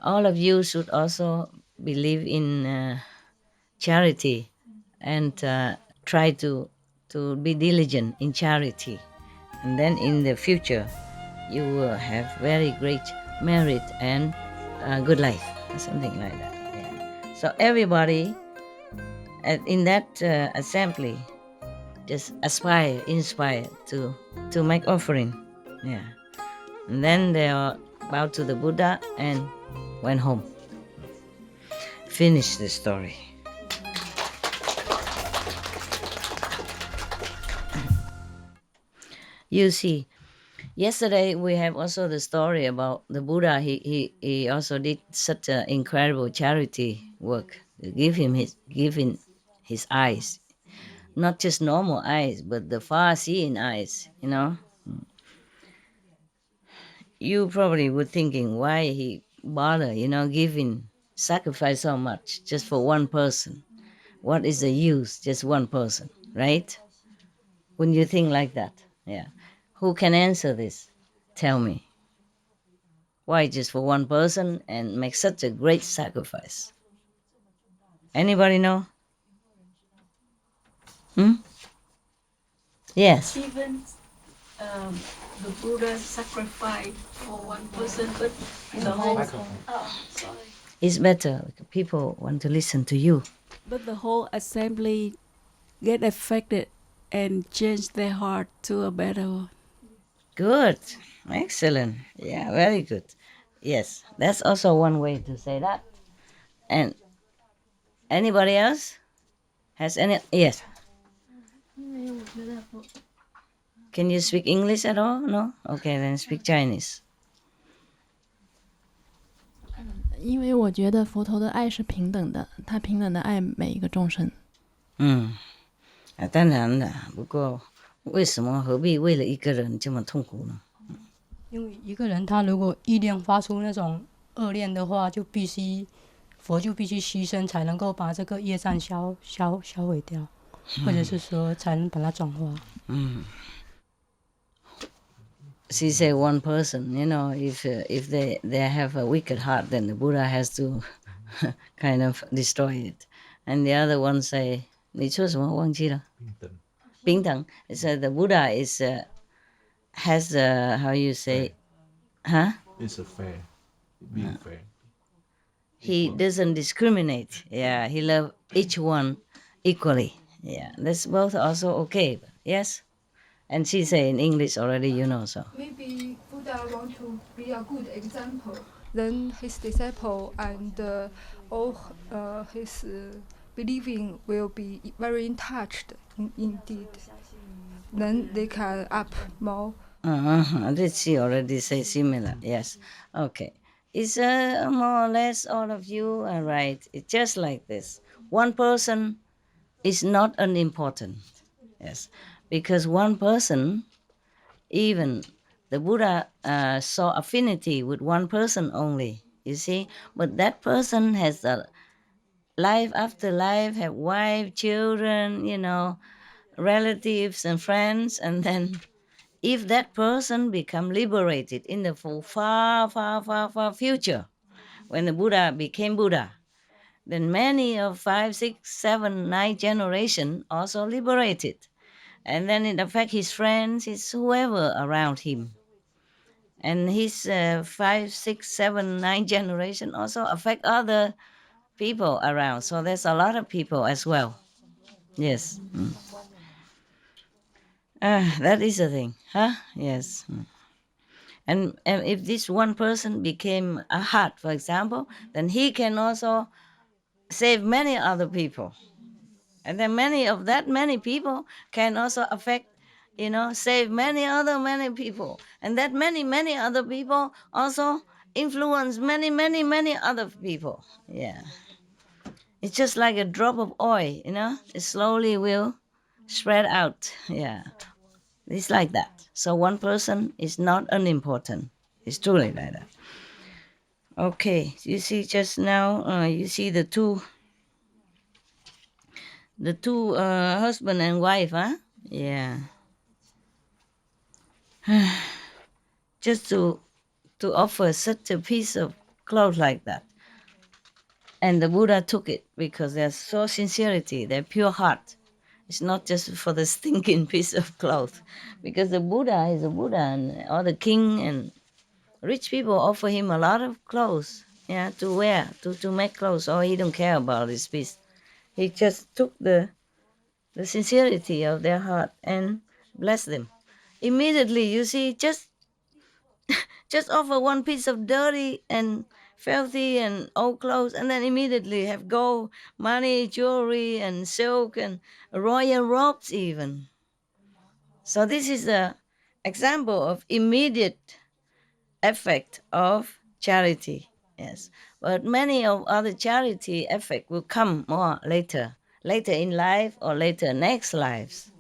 All of you should also believe in charity and try to be diligent in charity. And then in the future, you will have very great merit and good life, something like that. Yeah. So everybody in that assembly just inspire to make offering. Yeah. And then they are bowed to the Buddha and went home. Finish the story. You see, yesterday we have also the story about the Buddha. He also did such an incredible charity work. Giving his eyes, not just normal eyes, but the far-seeing eyes. You probably were thinking why he bother, giving sacrifice so much just for one person. What is the use? Just one person, right? When you think like that, yeah. Who can answer this? Tell me. Why just for one person and make such a great sacrifice? Anybody know? Yes. Even the Buddha sacrificed for one person, but the whole It's better. People want to listen to you. but the whole assembly get affected and change their heart to a better one. Good. Excellent. Yeah, very good. Yes, that's also one way to say that. And anybody else has any? Yes. Can you speak English at all? No? Okay, then speak Chinese. 因为我觉得佛陀的爱是平等的，他平等的爱每一个众生。当然了，不过为什么何必为了一个人这么痛苦呢？因为一个人他如果意念发出那种恶念的话，佛就必须牺牲才能够把这个业障销毁掉，或者是说才能把它转化。She said one person, if they have a wicked heart, then the Buddha has to kind of destroy it. And the other one say, 你说什么忘记了？平等. So the Buddha has how you say, huh? It's a fair, being fair. He doesn't discriminate. Yeah, he loves each one equally. Yeah, that's both also okay. Yes? And she say in English already, you know, so. Maybe Buddha want to be a good example. Then his disciple and all his believing will be very touched indeed. Then they can up more. Did she already say similar? Yes. Okay. It's more or less all of you are right. It's just like this. One person is not unimportant. Yes. Because one person, even the Buddha saw affinity with one person only, you see. But that person has a life after life, have wife, children, you know, relatives and friends, and then if that person become liberated in the far, far, far, far future, when the Buddha became Buddha, then many of 5, 6, 7, 9 generation also liberated. And then it affect his friends, his whoever around him. And his 5, 6, 7, 9 generation also affect other people around. So there's a lot of people as well. Yes. That is a thing, huh? Yes. And if this one person became a heart, for example, then he can also save many other people. And then many people can also affect, you know, save many people. And that many other people also influence many other people. Yeah. It's just like a drop of oil, you know, it slowly will spread out. Yeah. It's like that. So one person is not unimportant. It's truly like that. Okay, you see just now, you see the two husband and wife, huh? Yeah. Just to offer such a piece of cloth like that. And the Buddha took it because they're so sincerity, their pure heart. It's not just for the stinking piece of cloth. Because the Buddha is a Buddha, and all the king and rich people offer him a lot of clothes, yeah, to wear, to make clothes. Oh, he don't care about this piece. He just took the sincerity of their heart and blessed them. Immediately, you see, just offer one piece of dirty and filthy and old clothes, and then immediately have gold, money, jewelry, and silk, and royal robes even. So this is an example of immediate effect of charity. Yes, but many of other charity effect will come more later in life or later next lives.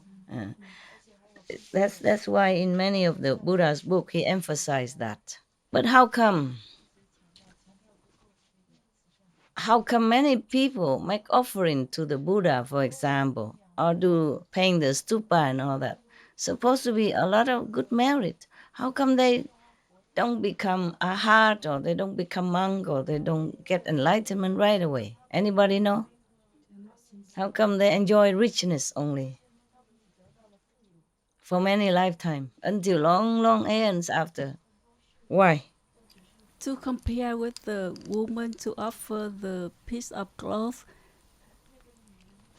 That's why in many of the Buddha's book he emphasized that. But how come many people make offering to the Buddha, for example, or do paint the stupa and all that? Supposed to be a lot of good merit. How come they don't become a heart, or they don't become monk, or they don't get enlightenment right away? Anybody know? How come they enjoy richness only for many lifetime until long aeons after? Why? To compare with the woman to offer the piece of cloth,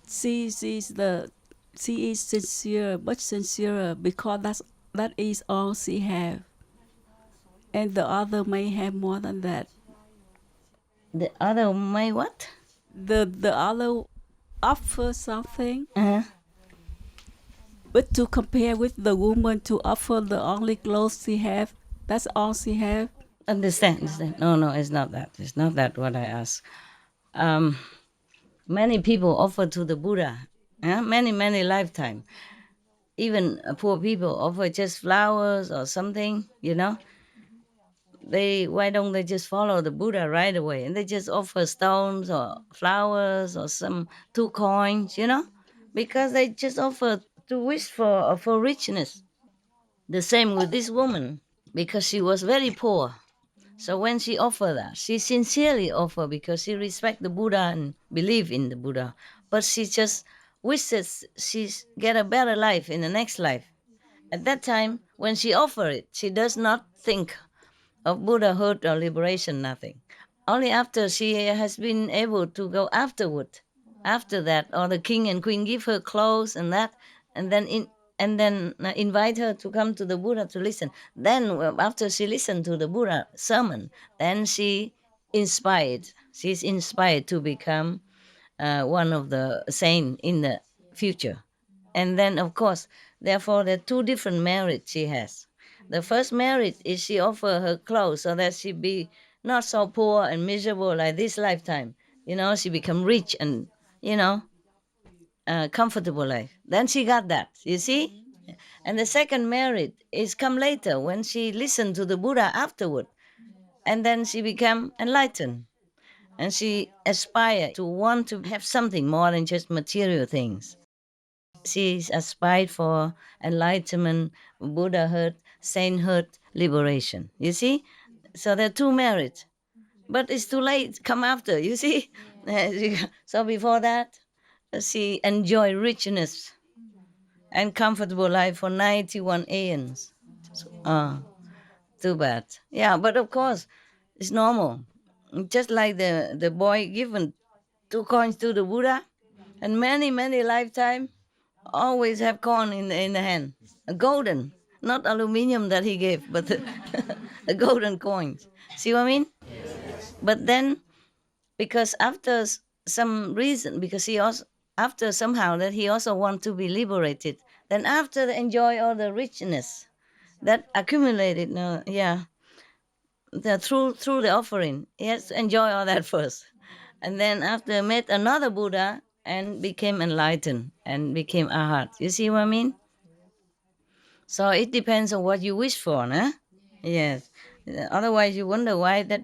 she is sincere, much sincerer, because that is all she have, and the other may have more than that. The other may what? The other offer something, Uh-huh. but to compare with the woman to offer the only clothes she have, that's all she have. Understand. No, it's not that. It's not that what I ask. Many people offer to the Buddha, many lifetime. Even poor people offer just flowers or something, you know. Why don't they just follow the Buddha right away, and they just offer stones or flowers or some 2 coins, you know, because they just offer to wish for richness. The same with this woman, because she was very poor. So when she offered that, she sincerely offered because she respects the Buddha and believes in the Buddha. But she just wishes she get a better life in the next life. At that time, when she offered it, she does not think of Buddhahood or liberation, nothing. Only after she has been able to go afterward After that, or the king and queen give her clothes and that, and then invite her to come to the Buddha to listen. Then after she listened to the Buddha sermon, then she's inspired to become one of the saints in the future. And then, of course, therefore, there are two different merits she has. The first merit is she offer her clothes so that she be not so poor and miserable like this lifetime. She become rich and, comfortable life. Then she got that, you see? And the second merit is come later when she listened to the Buddha afterward. And then she become enlightened. And she aspired to want to have something more than just material things. She aspired for enlightenment, Buddhahood, sainthood, liberation. You see? So there are two merits. But it's too late, come after, you see? So before that, she enjoyed richness and comfortable life for 91 aeons. Too bad. Yeah, but of course, it's normal. Just like the boy given 2 coins to the Buddha, and many, many lifetime, always have coin in the hand. A golden, not aluminium that he gave, but a golden coins. See what I mean? But then, because after some reason, because he also, after somehow that he also want to be liberated, then after enjoy all the richness that accumulated, through the offering, he has to enjoy all that first. And then after met another Buddha and became enlightened and became arhat. You see what I mean? So it depends on what you wish for, nah? Yes. Otherwise you wonder why that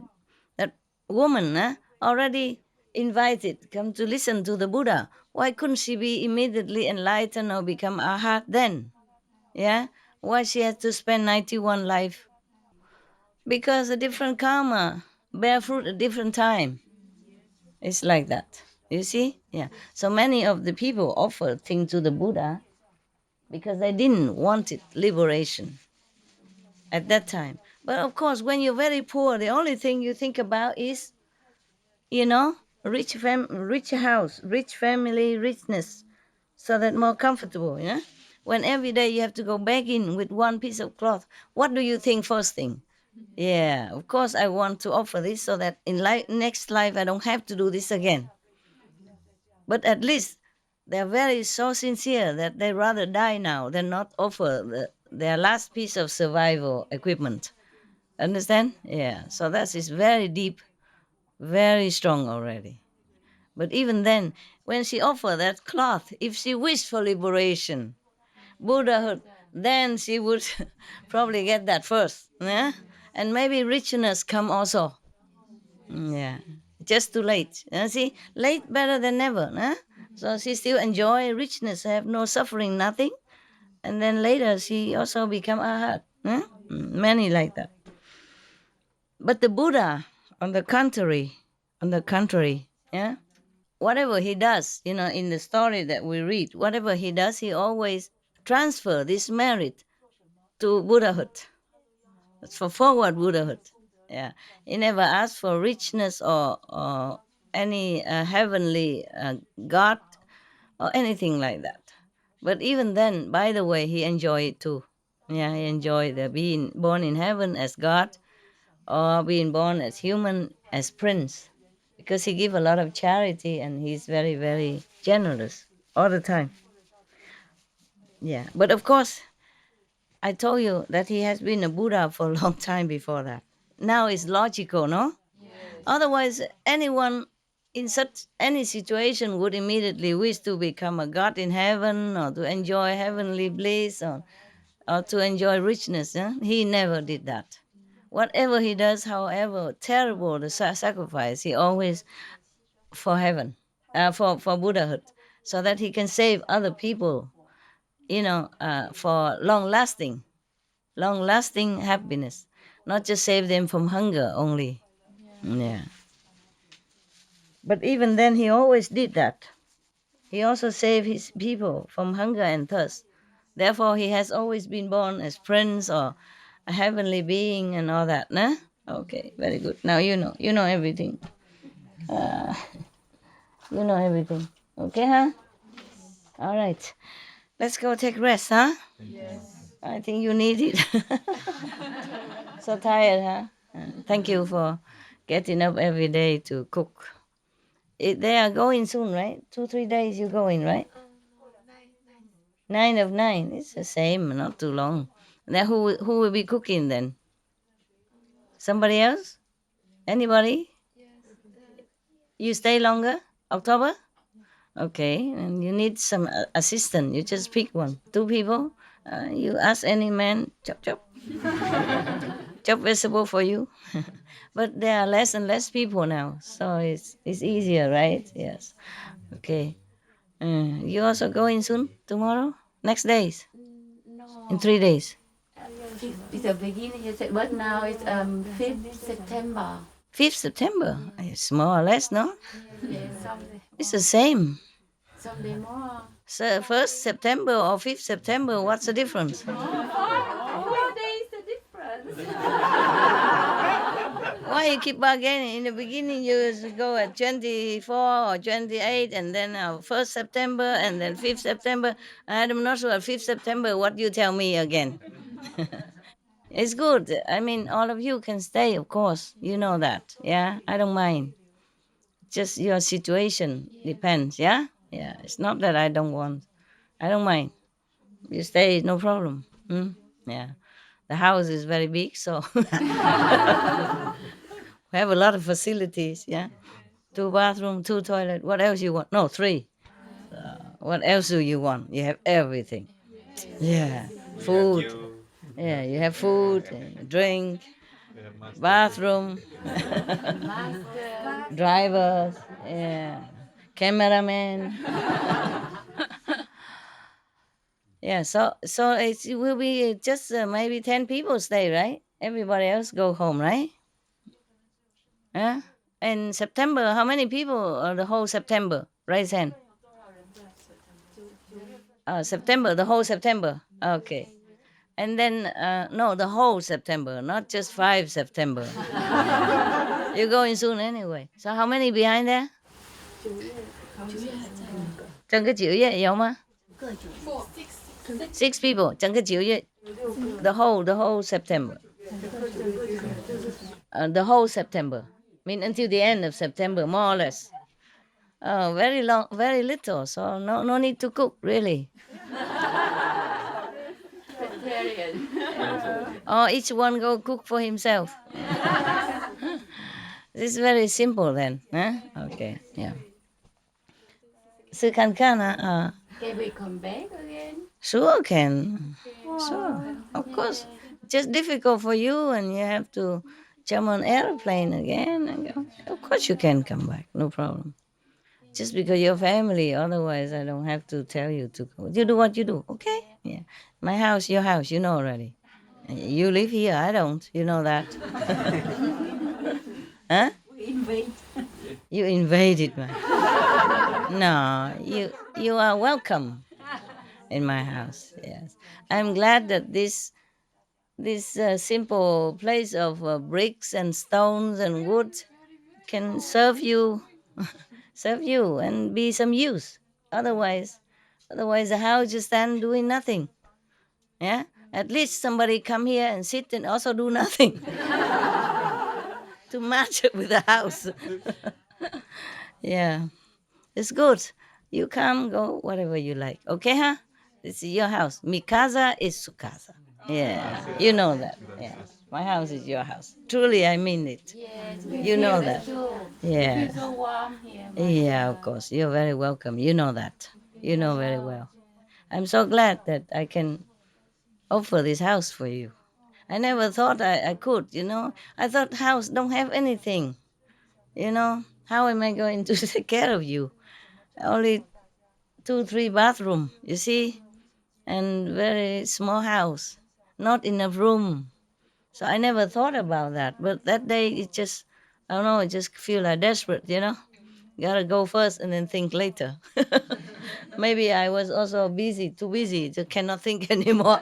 woman already invited, come to listen to the Buddha. Why couldn't she be immediately enlightened or become arhat then? Yeah? Why she had to spend 91 life? Because a different karma bear fruit at different time. It's like that. You see? Yeah. So many of the people offer things to the Buddha because they didn't want it, liberation at that time. But of course, when you're very poor, the only thing you think about is, rich house, rich family, richness, so that more comfortable, When every day you have to go back in with one piece of cloth, what do you think first thing? Yeah, of course I want to offer this so that in next life I don't have to do this again. But at least they're very so sincere that they rather die now than not offer their last piece of survival equipment. Understand? Yeah, so that is very deep, very strong already. But even then, when she offered that cloth, if she wished for liberation, Buddhahood, then she would probably get that first. Yeah? And maybe richness come also. Yeah, just too late. See, late better than never. So she still enjoy richness, have no suffering, nothing. And then later she also become arhat. Many like that. But the Buddha, on the contrary, yeah, whatever he does, in the story that we read, whatever he does, he always transfer this merit to Buddhahood. It's for forward Buddhahood. Yeah, he never asked for richness or any heavenly God or anything like that. But even then, by the way, he enjoyed it too. Yeah, he enjoyed being born in heaven as God or being born as human as prince, because he give a lot of charity and he's very, very generous all the time. Yeah, but of course, I told you that he has been a Buddha for a long time before that. Now it's logical, no? Yes. Otherwise, anyone in such any situation would immediately wish to become a god in heaven or to enjoy heavenly bliss or to enjoy richness. He never did that. Whatever he does, however terrible the sacrifice, he always for heaven, for Buddhahood, so that he can save other people, for long-lasting happiness, not just save them from hunger only. Yeah. But even then, he always did that. He also saved his people from hunger and thirst. Therefore, he has always been born as prince or a heavenly being and all that, nah? Okay, very good. Now you know everything. You know everything. Okay, huh? All right. Let's go take rest, huh? Yes. I think you need it. So tired, huh? Thank you for getting up every day to cook. They are going soon, right? 2-3 days you're going, right? 9 of 9. It's the same, not too long. Then who will be cooking then? Somebody else? Anybody? You stay longer? October? Okay, and you need some assistant. You just pick one. 2 people. You ask any man, chop chop. Chop vegetable for you. But there are less and less people now, so it's easier, right? Yes. Okay. You also going soon? Tomorrow? Next days? No. In 3 days? It's the beginning, you said, but now it's 5th September. 5th September? It's more or less, no? Yeah, someday. It's the same. Someday more. So 1st September or 5th September, what's the difference? 4 days the difference. Why you keep bargaining? In the beginning, you go at 24 or 28, and then 1st September, and then 5th September. I'm not sure. 5th September, what you tell me again? It's good. I mean, all of you can stay, of course. You know that. Yeah, I don't mind. Just your situation depends. Yeah, yeah. It's not that I don't want. I don't mind. You stay, no problem. Yeah. The house is very big, so we have a lot of facilities. Yeah, 2 bathrooms, 2 toilets. What else you want? No, 3. What else do you want? You have everything. Yeah, food. Yeah, you have food, drink, bathroom, drivers, yeah, cameraman. Yeah, so it will be just maybe 10 people stay, right? Everybody else go home, right? Yeah. In September, how many people the whole September? Raise hand. September, the whole September. Okay. And then, no, the whole September, not just 5 September. You're going soon anyway. So how many behind there? 整个9月有吗？ 6 people. 整个9月 the whole September. The whole September. I mean until the end of September, more or less. Very long, very little. So no need to cook really. Or each one go cook for himself. This is very simple then. Huh? Okay, yeah. Sư Can Can we come back again? Sure can. Sure, of course. Just difficult for you and you have to jump on airplane again and go. Of course you can come back, no problem. Just because you're family, otherwise I don't have to tell you to go. You do what you do, okay? Yeah. My house, your house, you know already. You live here, I don't. You know that. Huh? We invade. You invaded me. No, you are welcome in my house. Yes, I'm glad that this simple place of bricks and stones and wood can serve you and be some use. Otherwise the house just stand doing nothing. Yeah, at least somebody come here and sit and also do nothing to match it with the house. Yeah, it's good. You come, go, whatever you like. Okay, huh? This is your house. Mi casa is su casa. Yeah, you know that. Yeah, my house is your house. Truly, I mean it. Yes, You know that. Yeah. It's so warm here. Yeah, of course. You're very welcome. You know that. You know very well. I'm so glad that I can offer this house for you. I never thought I could, you know. I thought house don't have anything. You know, how am I going to take care of you? Only 2-3 bathroom, you see, and very small house, not enough room. So I never thought about that. But that day, it just, I don't know, I just feel like desperate, you know. Gotta go first and then think later. Maybe I was also too busy, just cannot think anymore.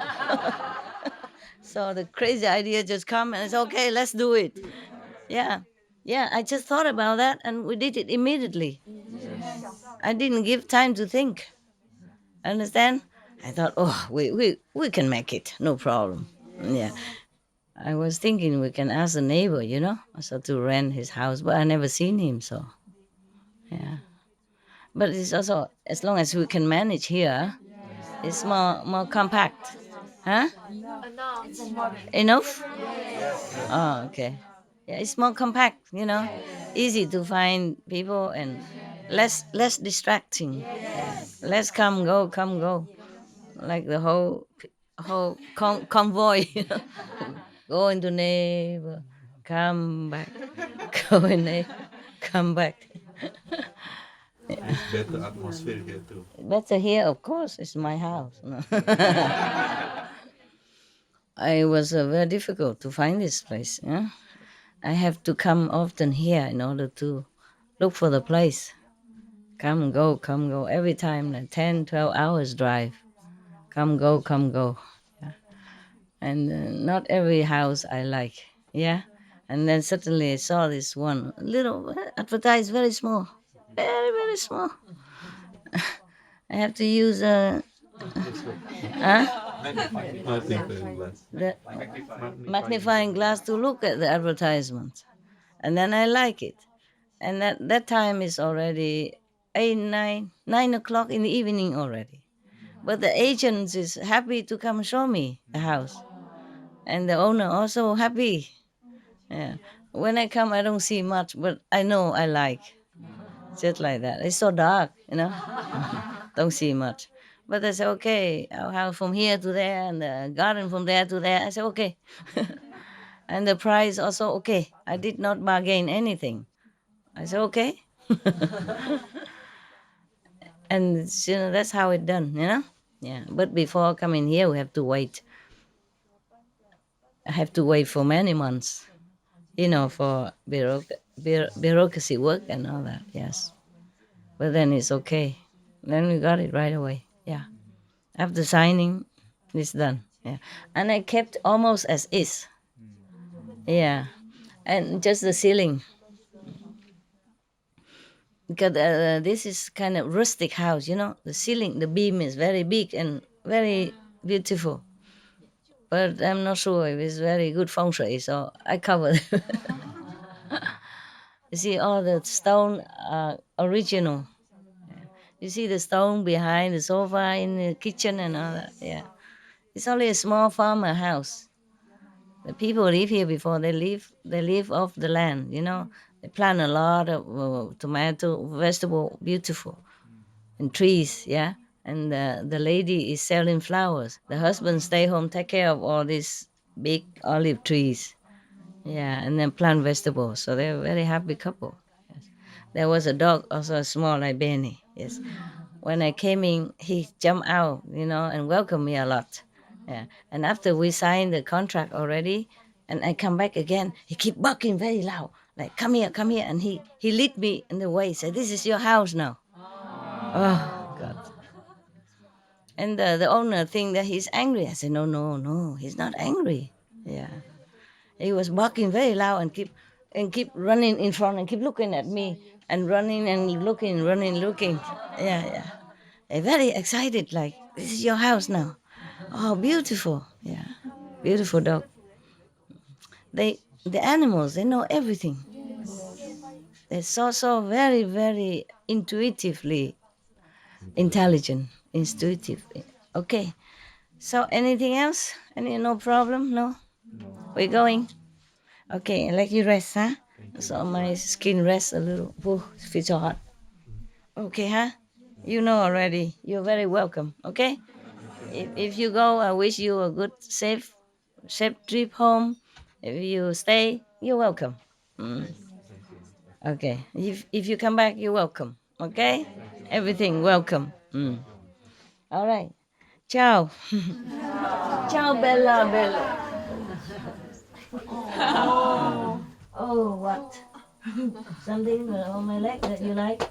So the crazy idea just come and it's okay, let's do it. Yeah, I just thought about that and we did it immediately. I didn't give time to think. Understand? I thought, oh, we can make it, no problem. Yeah. I was thinking we can ask the neighbor, so to rent his house, but I never seen him, so yeah. But it's also, as long as we can manage here, it's more compact. Huh? Enough? Oh, okay. Yeah, it's more compact, easy to find people and less distracting. Less come go, like the whole convoy. Go into neighbor, come back, go in neighbor, come back. It's better atmosphere here too. Better here, of course. It's my house. It was very difficult to find this place. Yeah? I have to come often here in order to look for the place. Come, go, every time, like 10, 12 hours drive. Come, go. Yeah. And not every house I like. Yeah. And then suddenly I saw this one little advertised, very small, very, very small. I have to use the magnifying glass to look at the advertisement. And then I like it. And that time is already 9 o'clock in the evening already. But the agent is happy to come show me the house. And the owner also happy. Yeah. When I come, I don't see much, but I know I like. Just like that. It's so dark, Don't see much. But I said, okay, our house from here to there and the garden from there to there. I said, okay. And the price also, okay. I did not bargain anything. I said, okay. And that's how it's done, Yeah. But before coming here, we have to wait. I have to wait for many months, for bureaucracy work and all that, yes. But then it's okay. Then we got it right away, yeah. After signing, it's done, yeah. And I kept almost as is, yeah. And just the ceiling. Because this is kind of rustic house, The ceiling, the beam is very big and very beautiful. But I'm not sure if it's very good feng shui, so I covered. You see, all the stone are original. You see the stone behind the sofa in the kitchen and all that, yeah. It's only a small farmer house. The people live here before they live off the land, They plant a lot of tomato, vegetable, beautiful, and trees, yeah. And the lady is selling flowers. The husband stay home, take care of all these big olive trees, yeah, and then plant vegetables. So they're a very happy couple. Yes. There was a dog, also a small like Benny. Yes. When I came in, he jumped out, and welcomed me a lot. Yeah. And after we signed the contract already, and I come back again, he keep barking very loud, like, come here, and he lead me in the way, said, this is your house now. Oh, God. And the owner think that he's angry. I said, no, he's not angry. Yeah. He was barking very loud and keep running in front and keep looking at me and running and looking. Yeah. They're very excited, like, this is your house now. Oh, beautiful. Yeah. Beautiful dog. The animals, they know everything. They're so very, very intuitively intelligent. Intuitive. Okay. So anything else? No problem? No? We're going? Okay, let you rest, huh? So my skin rests a little. Oh, it feels so hot. Okay, huh? You know already. You're very welcome, okay? If you go, I wish you a good, safe trip home. If you stay, you're welcome. Okay. If you come back, you're welcome, okay? Everything, welcome. All right. Ciao. Ciao, Bella. Oh, what? Something on my leg that you like?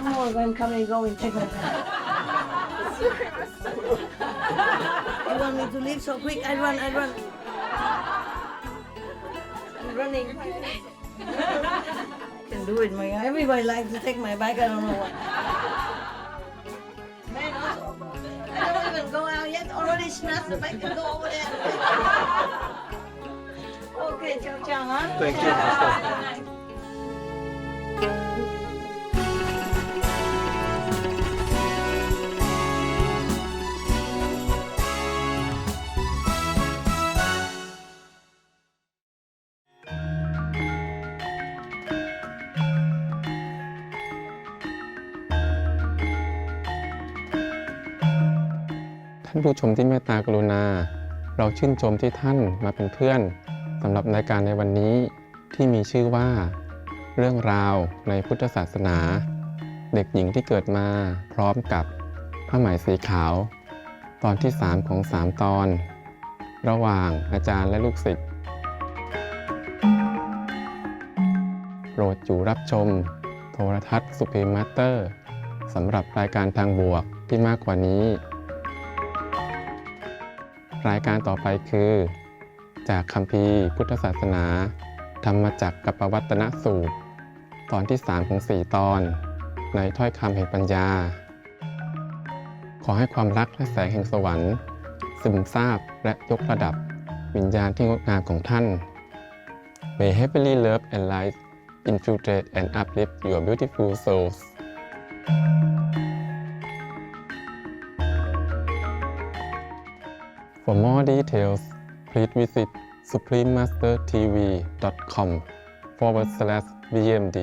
Oh, I'm coming, going, take my time. You want me to leave so quick? I run. I'm running. I can do it, my guy. Everybody likes to take my bike. I don't know why. Man, also, I don't even go out yet. Already snatched the bike and go over there. Okay, ciao, huh? Thank you.ท่านผู้ชมที่เมตตากรุณาเราชื่นชมที่ท่านมาเป็นเพื่อนสำหรับรายการในวันนี้ที่มีชื่อว่าเรื่องราวในพุทธศาสนาเด็กหญิงที่เกิดมาพร้อมกับผ้าไหมสีขาวตอนที่3ของ3ตอนระหว่างอาจารย์และลูกศิษย์โปรดอยู่รับชมโทรทัศน์สุพรีมมาสเตอร์สำหรับรายการทางบวกที่มากกว่านี้รายการต่อไปคือจากคัมภีร์พุทธศาสนาธรรมจักรกับปวัตนสูตรตอนที่3ของ4ตอนในถ้อยคำแห่งปัญญาขอให้ความรักและแสงแห่งสวรรค์ซึมซาบและยกระดับวิญญาณที่งดงามของท่าน May heavenly love and light infiltrate and uplift your beautiful souls For more details, please visit suprememastertv.com/bmd